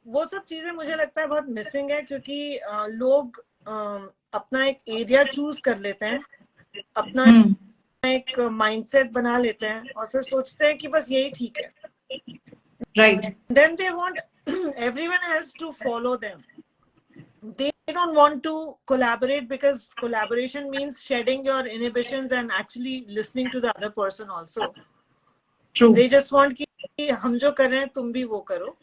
वो सब चीजें मुझे लगता है बहुत मिसिंग है. क्योंकि लोग अपना एक एरिया चूज कर लेते हैं, अपना एक माइंडसेट बना लेते हैं और फिर सोचते हैं कि बस यही ठीक है. Right. Then they want everyone else to follow them. They don't want to collaborate because collaboration means shedding your inhibitions and actually listening to the other person also. True. They just want कि हम जो कर रहे हैं तुम भी वो करो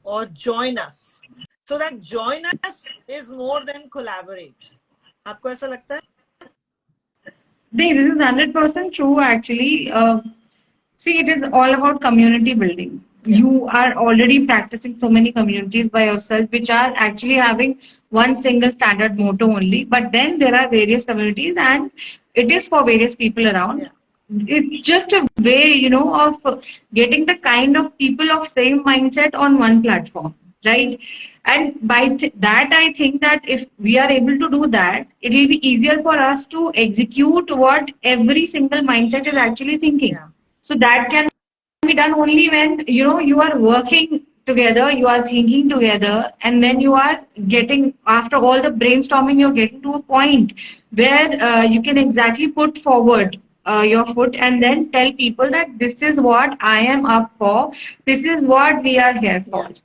और join us. So that join us is more than collaborate. आपको ऐसा लगता है? This is 100% true actually. See, it is all about community building. Yeah. You are already practicing so many communities by yourself, which are actually having one single standard motto only. But then there are various communities, and it is for various people around. Yeah. It's just a way, you know, of getting the kind of people of same mindset on one platform, right? And by that, I think that if we are able to do that, it will be easier for us to execute what every single mindset is actually thinking. Yeah. So that can be done only when you are working together, you are thinking together, and then you are getting, after all the brainstorming, you're getting to a point where you can exactly put forward your foot and then tell people that this is what I am up for, this is what we are here for. Yeah.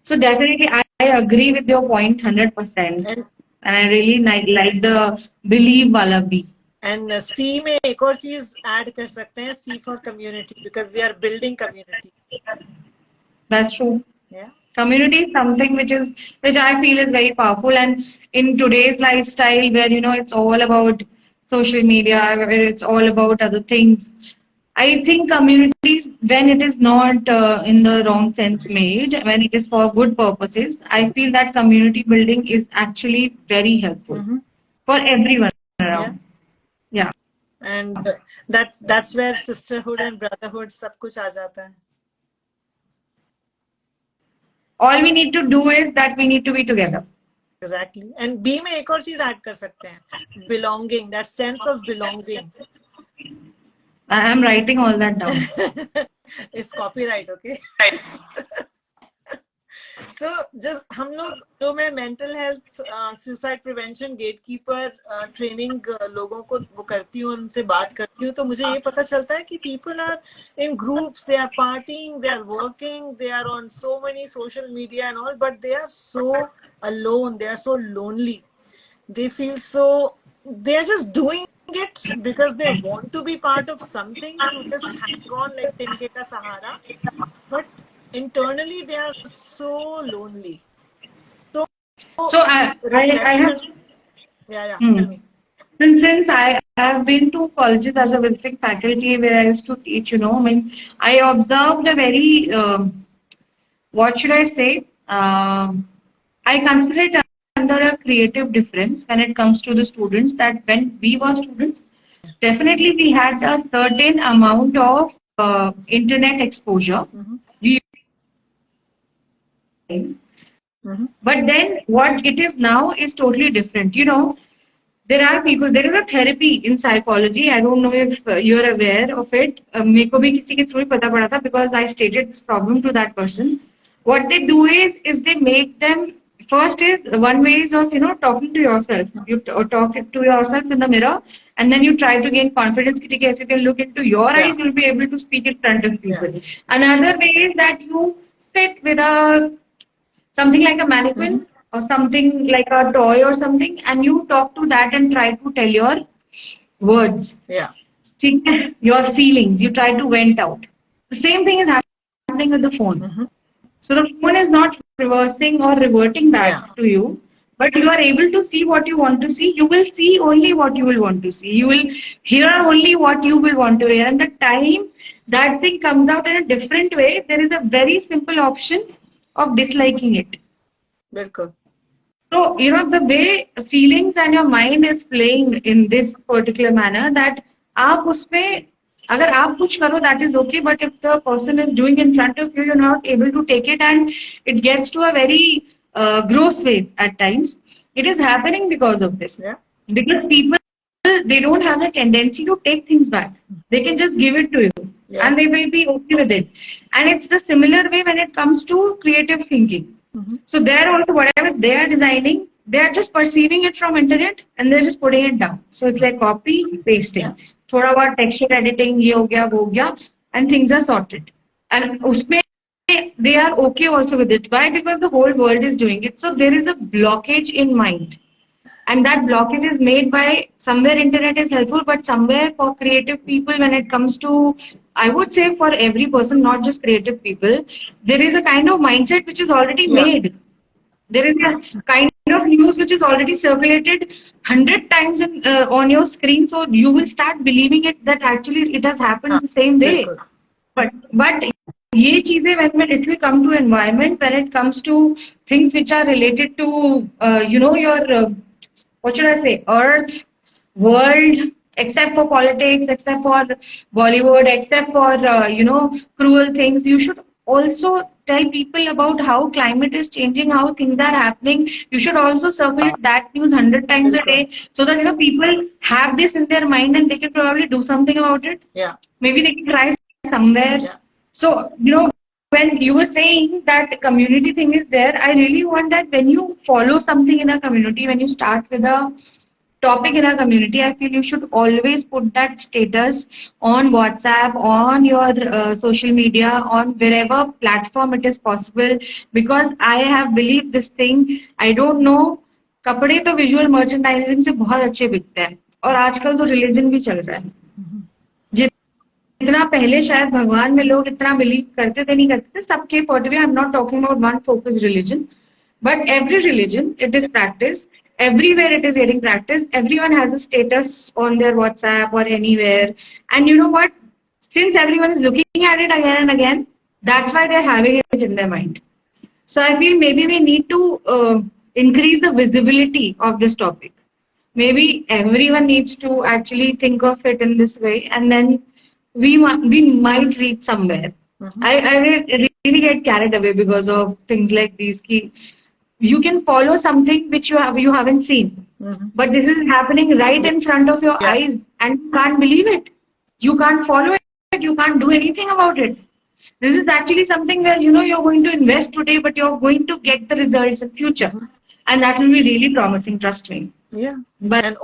So definitely, I agree with your point 100%, And I really like the believe wala bhi. And C में एक और चीज add कर सकते हैं, C for community, because we are building community. That's true. Yeah. Community is something which I feel is very powerful, and in today's lifestyle where it's all about social media, where it's all about other things, I think communities, when it is not in the wrong sense made, when it is for good purposes, I feel that community building is actually very helpful for everyone Yeah. around. Yeah. And that's where sisterhood and brotherhood सब कुछ आ जाता है. All we need to do is that we need to be together. Exactly. And B में एक और चीज add कर सकते हैं, belonging, that sense of belonging. I am writing all that down. It's copyright, okay? So just हम लोग जो मैं mental health suicide prevention gatekeeper training लोगों को वो करती हूँ, उनसे बात करती हूँ, तो मुझे ये पता चलता है कि people are in groups, they are partying, they are working, they are on so many social media and all, but they are so alone, they are so lonely, they feel so, they are just doing it because they want to be part of something, to just hang on like tinke ka sahara, but internally they are so lonely. So I have yeah tell me. Since I have been to colleges as a visiting faculty where I used to teach, I mean, I observed a very what should I say? I consider it under a creative difference when it comes to the students, that when we were students, definitely we had a certain amount of internet exposure. But then what it is now is totally different. There are people, there is a therapy in psychology. I don't know if you're aware of it. मेरे को भी किसी के through ही पता पड़ा था, because I stated this problem to that person. What they do is they make them, first is one way is of talking to yourself. You talk to yourself in the mirror, and then you try to gain confidence. If you can look into your eyes, you'll be able to speak in front of people. Another way is that you sit with something like a mannequin or something like a toy or something, and you talk to that and try to tell your words. Yeah. Your feelings. You try to vent out. The same thing is happening with the phone. So the phone is not reversing or reverting back to you, but you are able to see what you want to see. You will see only what you will want to see. You will hear only what you will want to hear. And the time that thing comes out in a different way, there is a very simple option of disliking it. Bilkul. So, the way feelings and your mind is playing in this particular manner, that आप उसपे अगर आप कुछ करो that is okay, but if the person is doing in front of you, you're not able to take it, and it gets to a very gross way at times. It is happening because of this. Yeah. Because people, they don't have the tendency to take things back. They can just give it to you, Yeah. and they will be okay with it. And it's the similar way when it comes to creative thinking. So there also, whatever they are designing, they are just perceiving it from internet and they're just putting it down. So it's like copy pasting. Yeah. थोड़ा बहुत texture editing ये हो गया वो हो गया and things are sorted. And उसमें they are okay also with it. Why? Because the whole world is doing it. So there is a blockage in mind. And that blockage is made by somewhere internet is helpful, but somewhere for creative people, when it comes to, I would say for every person, not just creative people, there is a kind of mindset which is already Yeah. made. There is a kind of news which is already circulated 100 times on your screen, so you will start believing it that actually it has happened हाँ, the same way. बिल्कुल. But ये चीजें when it will come to environment, when it comes to things which are related to your what should I say, earth, world, except for politics, except for Bollywood, except for cruel things, you should also tell people about how climate is changing, how things are happening. You should also circulate that news 100 times a बिल्कुल. day so that people have this in their mind and they can probably do something about it. Yeah. Maybe they can try somewhere. Yeah. So, when you were saying that community thing is there, I really want that when you follow something in a community, when you start with a topic in a community, I feel you should always put that status on WhatsApp, on your social media, on wherever platform it is possible. Because I have believed this thing. I don't know. कपड़े तो visual merchandising से बहुत अच्छे बिकते हैं और आजकल तो रिलीजन भी चल रहा है जितना पहले शायद भगवान में लोग इतना बिलीव करते थे नहीं करते थे सबके particular I am not talking about one focus religion but every religion it is practice everywhere it is getting practiced everyone has a status on their WhatsApp or anywhere and you know what since everyone is looking at it again and again that's why they're having it in their mind so I feel maybe we need to increase the visibility of this topic maybe everyone needs to actually think of it in this way and then we might reach somewhere. I really get carried away because of things like these. You can follow something which you haven't seen, but this is happening right in front of your eyes, and you can't believe it. You can't follow it. You can't do anything about it. This is actually something where you're going to invest today, but you're going to get the results in future, and that will be really promising. Trust me. Yeah. But And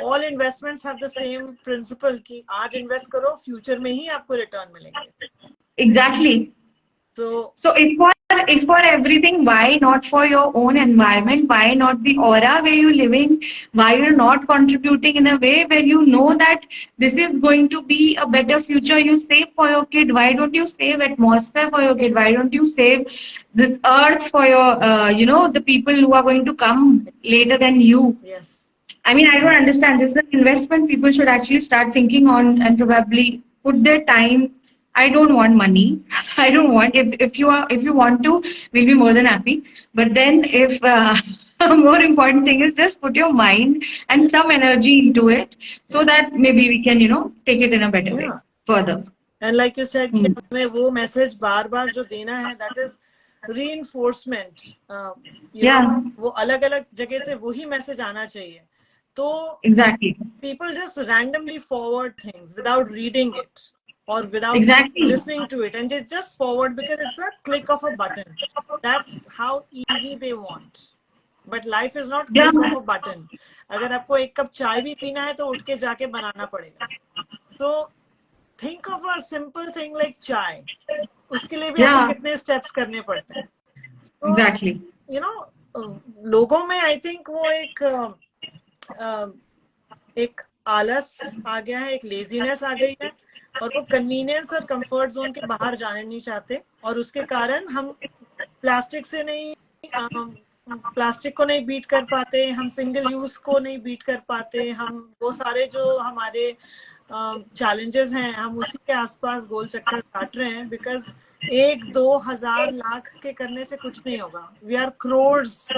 all investments have the same principle कि आज invest करो future में ही आपको return मिलेंगे. Exactly. So if for everything, why not for your own environment? Why not the aura where you're living? Why you're not contributing in a way where you know that this is going to be a better future? You save for your kid. Why don't you save atmosphere for your kid? Why don't you save this earth for your the people who are going to come later than you? yes. I mean, I don't understand. This is an investment people should actually start thinking on and probably put their time. I don't want money. I don't want if you want to, we'll be more than happy. But then if a more important thing is just put your mind and some energy into it so that maybe we can take it in a better way further. And like you said कि हमें वो message बार-बार जो देना है that is reinforcement. वो अलग-अलग जगह से वही message आना चाहिए. तो exactly people just randomly forward things without reading it or without listening to it and they just forward because it's a click of a button. That's how easy they want. But life is not click of a button. अगर आपको एक cup चाय भी पीना है तो उठ के जाके बनाना पड़ेगा. So think of a simple thing like chai. उसके लिए भी आपको कितने steps करने पड़ते हैं. So, exactly. लोगों में I think वो एक आलस आ गया है, एक लेजीनेस आ गई है और वो कन्वीनियंस और कंफर्ट जोन के बाहर जाने नहीं चाहते और उसके कारण हम प्लास्टिक को नहीं बीट कर पाते, हम सिंगल यूज को नहीं बीट कर पाते, हम वो सारे जो हमारे चैलेंजेस हैं हम उसी के आसपास गोल चक्कर काट रहे हैं बिकॉज 1-2 हज़ार लाख के करने से कुछ नहीं होगा. We are crores.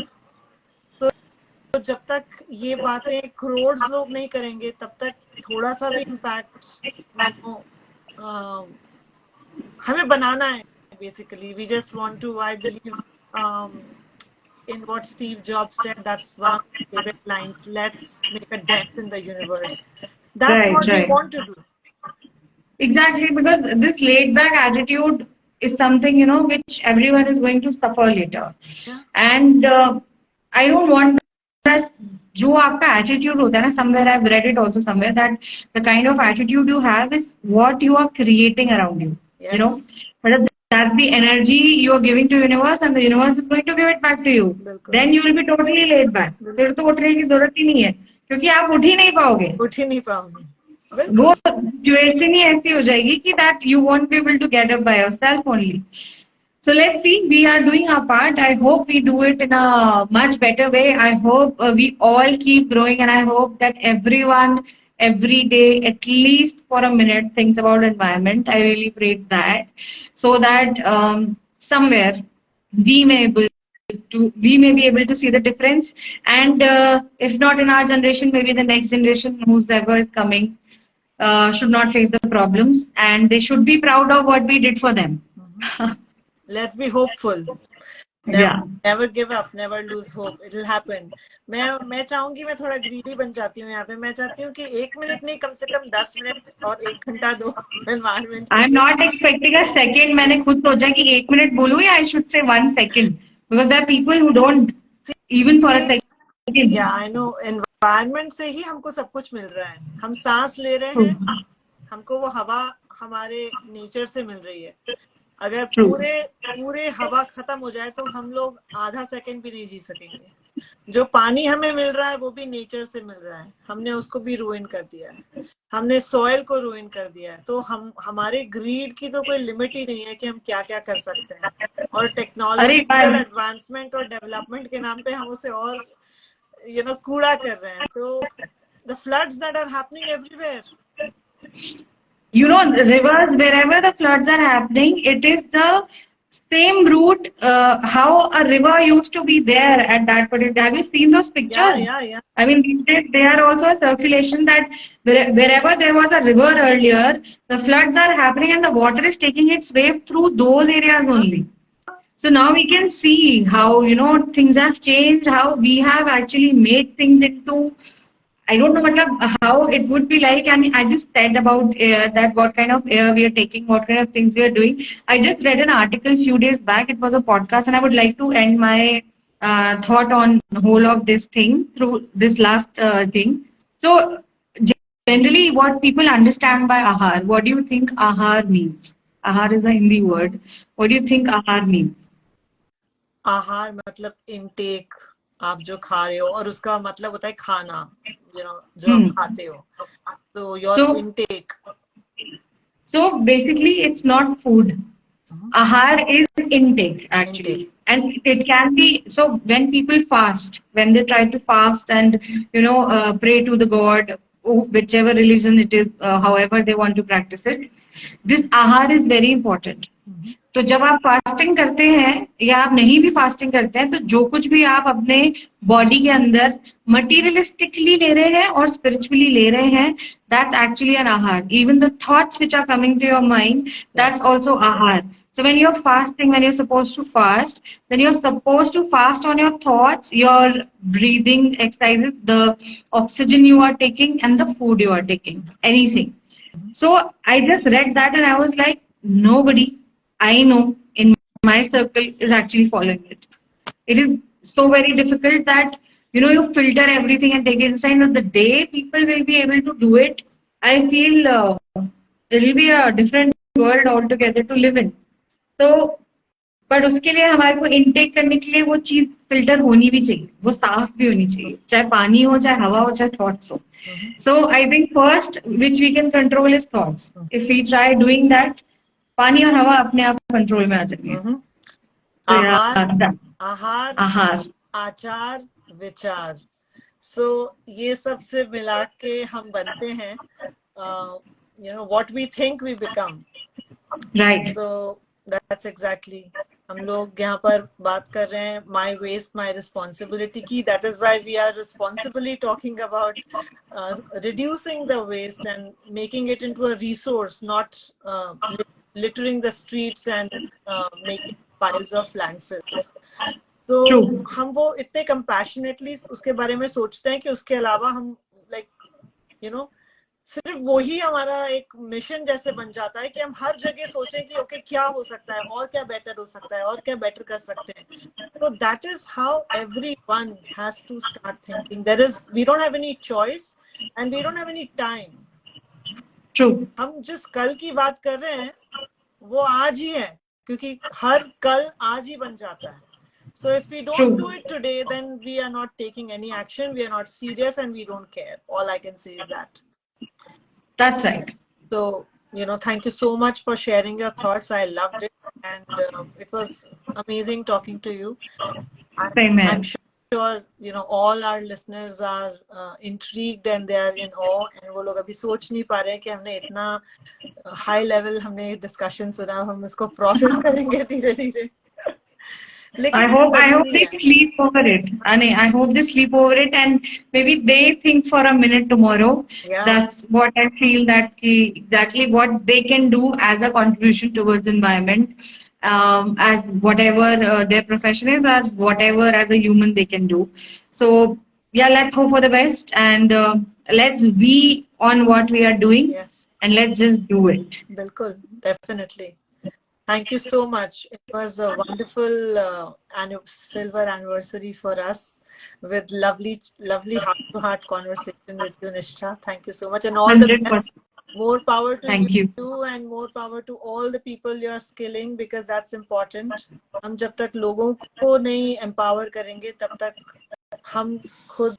जब तक ये बातें करोड़ लोग नहीं करेंगे तब तक थोड़ा सा भी इम्पैक्ट हमें बनाना है. Basically, we just want to. I believe in what Steve Jobs said. That's one of my favorite lines. Let's make a dent in the universe. That's Right, what we right. want to do. Exactly, because this laid back attitude is something, which everyone is going to suffer later. Yeah. And I don't want that. जो आपका attitude होता है ना, somewhere I've read it also somewhere that the kind of attitude you have is what you are creating around you. You know, Yes. but that's the energy you are giving to universe, and the universe is going to give it back to you. बिल्कुल. Then you will be totally laid back. फिर तो उठने की जरूरत ही नहीं है, क्योंकि आप उठ ही नहीं पाओगे. उठ ही नहीं पाओगे. वो बिल्कुल. सिचुएशन ही ऐसी हो जाएगी कि that you won't be able to get up by yourself only. So let's see, we are doing our part. I hope we do it in a much better way. I hope we all keep growing, and I hope that everyone every day at least for a minute thinks about environment. I really pray that, so that somewhere we may we may be able to see the difference, and if not in our generation, maybe the next generation, whoever is coming, should not face the problems, and they should be proud of what we did for them. Let's be hopeful. Yeah. Never give up, never lose hope. It will happen. मैं चाहूंगी, मैं थोड़ा greedy बन जाती हूँ यहाँ पे. मैं चाहती हूँ कि 1 मिनट नहीं, कम से कम 10 मिनट और 1 घंटा दो एनवायरमेंट के आई एम लिए. Not expecting a second. मैंने खुद सोचा कि 1 मिनट बोलूं या आई should say 1 second, because there are people who don't even for a second. या आई नो, एनवायरमेंट से ही हमको सब कुछ मिल रहा है. हम सांस ले रहे हैं, हमको वो हवा हमारे नेचर से मिल रही है. अगर पूरे हवा खत्म हो जाए तो हम लोग आधा सेकंड भी नहीं जी सकेंगे. जो पानी हमें मिल रहा है वो भी नेचर से मिल रहा है. हमने उसको भी रूइन कर दिया है. हमने सॉइल को रूइन कर दिया है. तो हमारे ग्रीड की तो कोई लिमिट ही नहीं है कि हम क्या क्या कर सकते हैं. और टेक्नोलॉजिकल एडवांसमेंट और डेवलपमेंट के नाम पे हम उसे और कूड़ा कर रहे हैं. तो the floods that are happening everywhere. Rivers, wherever the floods are happening, it is the same route how a river used to be there at that particular. Have you seen those pictures? Yeah. I mean, they are also a circulation that wherever there was a river earlier, the floods are happening and the water is taking its way through those areas only. So now we can see how, things have changed, how we have actually made things into, I don't know how it would be like. And I just said about air, that what kind of air we are taking, what kind of things we are doing. I just read an article a few days back. It was a podcast, and I would like to end my thought on the whole of this thing through this last thing. So generally, what people understand by ahar, what do you think ahar means? Ahar is a Hindi word. What do you think ahar means? आहार मतलब intake, आप जो खा रहे हो, और उसका मतलब होता है खाना, जो आप खाते हो. So your intake. So basically, it's not food. Ahar is intake actually. And it can be, so when people fast, when they try to fast and pray to the god, whichever religion it is, however they want to practice it, this ahar is very important. तो जब आप fasting करते हैं या आप नहीं भी fasting करते हैं, तो जो कुछ भी आप अपने बॉडी के अंदर मटीरियलिस्टिकली ले रहे हैं और स्पिरिचुअली ले रहे हैं, दैट्स एक्चुअली एन आहार. Even the thoughts which are coming to your mind, that's also आहार. So when you're fasting, when you're supposed to fast, then you're supposed to fast on your thoughts, your breathing exercises, the oxygen you are taking, and the food you are taking, anything. So I just read that and I was like, nobody I know in my circle is actually following it. It is so very difficult that you filter everything and take it inside. That the day people will be able to do it, I feel it will be a different world altogether to live in. So, but उसके लिए हमारे को intake करने के लिए वो चीज filter होनी भी चाहिए, वो साफ भी होनी चाहिए, चाहे पानी हो, चाहे हवा हो, चाहे थॉट्स हो. So I think first which we can control is thoughts. If we try doing that, पानी और हवा अपने आप कंट्रोल में आ जाएंगे. आहार, आचार, विचार. So ये सब से मिला के हम बनते हैं. What we think we become. Right. So that's exactly हम लोग यहाँ पर बात कर रहे हैं माई वेस्ट माई रिस्पॉन्सिबिलिटी की. That is why we are responsibly talking about reducing the waste and making it into a resource, not littering the streets and making piles of landfills. तो True. हम वो इतने compassionately उसके बारे में सोचते हैं कि उसके अलावा हम लाइक यू नो सिर्फ वही हमारा एक मिशन जैसे बन जाता है कि हम हर जगह सोचें कि ओके क्या हो सकता है और क्या बेटर हो सकता है और क्या बेटर कर सकते हैं. So that is how everyone has to start thinking. We don't have any choice and we don't have any time. True. हम जिस कल की बात कर रहे हैं वो आज ही है, क्योंकि हर कल आज ही बन जाता है. So if we don't True. do it today, then we are not taking any action, we are not serious, and we don't care. All I can say is that. That's right. So, thank you so much for sharing your thoughts. I loved it, and it was amazing talking to you. Same here. I'm sure, all our listeners are intrigued and they are in awe, and वो लोग अभी सोच नहीं पा रहे हैं कि हमने इतना high level हमने discussion सुना, हम इसको process करेंगे धीरे धीरे. I hope they sleep over it. I hope they sleep over it and maybe they think for a minute tomorrow. Yeah. That's what I feel, that exactly what they can do as a contribution towards environment, as whatever their profession is, as whatever as a human they can do. So yeah, let's hope for the best and let's be on what we are doing. Yes. And let's just do it. Bilkul, definitely. Thank you so much. It was a wonderful silver anniversary for us with lovely heart-to-heart conversation with you, Nishtha. Thank you so much, and all 100%. The best. More power to Thank you, and more power to all the people you are skilling, because that's important. हम जब तक लोगों को नहीं empower करेंगे तब तक हम खुद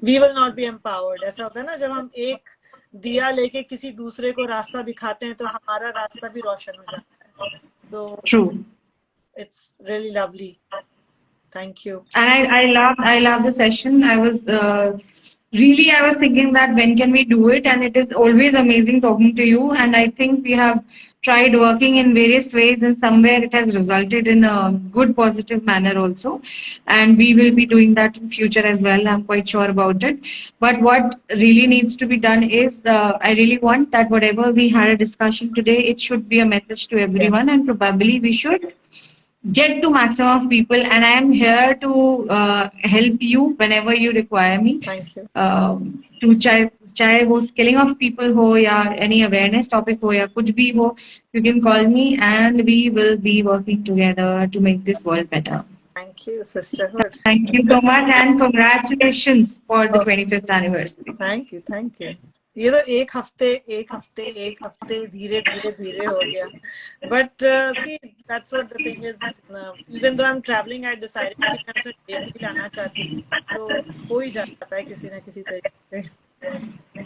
we will not be empowered. ऐसा होता है ना, जब हम एक दिया लेके किसी दूसरे को रास्ता दिखाते हैं तो हमारा रास्ता भी रोशन हो जाता है. So true. It's really lovely. Thank you. And I love the session. I was thinking that when can we do it, and it is always amazing talking to you. And I think we have tried working in various ways, and somewhere it has resulted in a good positive manner also, and we will be doing that in future as well. I'm quite sure about it. But what really needs to be done is I really want that whatever we had a discussion today, it should be a message to everyone, and probably we should get to maximum of people, and I am here to help you whenever you require me. Thank you. To चाहे वो skilling of people हो या any awareness topic हो या कुछ भी हो, you can call me and we will be working together to make this world better. Thank you, sisterhood. Thank you so much and congratulations for the 25th anniversary. Thank you. ये तो एक हफ्ते धीरे हो गया. But see, that's what the thing is. Even though I'm traveling, I decided कि मैं उसमें डेट भी लाना चाहती हूँ, तो हो ही जाता है किसी ना किसी तरीके से.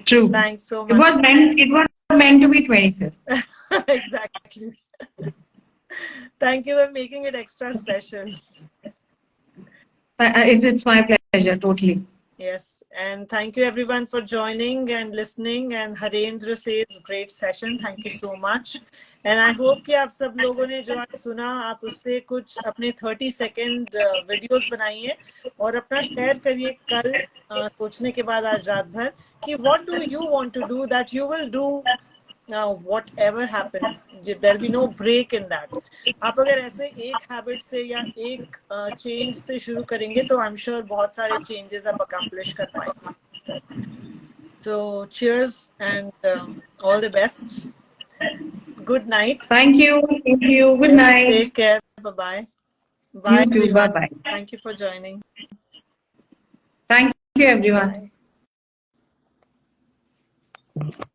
True. Thanks so much. It was meant to be 25th. Exactly. Thank you for making it extra special. It's my pleasure, totally. Yes, and thank you everyone for joining and listening. And Harendra says, great session. Thank you so much. And I hope कि आप सब लोगों ने जो आज सुना, आप उससे कुछ अपने 30-second videos बनाइए और अपना share करिए कल सोचने के बाद आज रात भर कि what do you want to do that you will do whatever happens. There will be no break in that. आप अगर ऐसे एक हैबिट से या एक चेंज से शुरू करेंगे तो आई एम श्योर बहुत सारे चेंजेस आप अकम्प्लिश कर पाएंगे. So cheers and all the best. Good night. Thank you. Good night. Take care. Bye. You too. Bye. Thank you for joining. Thank you everyone. Bye.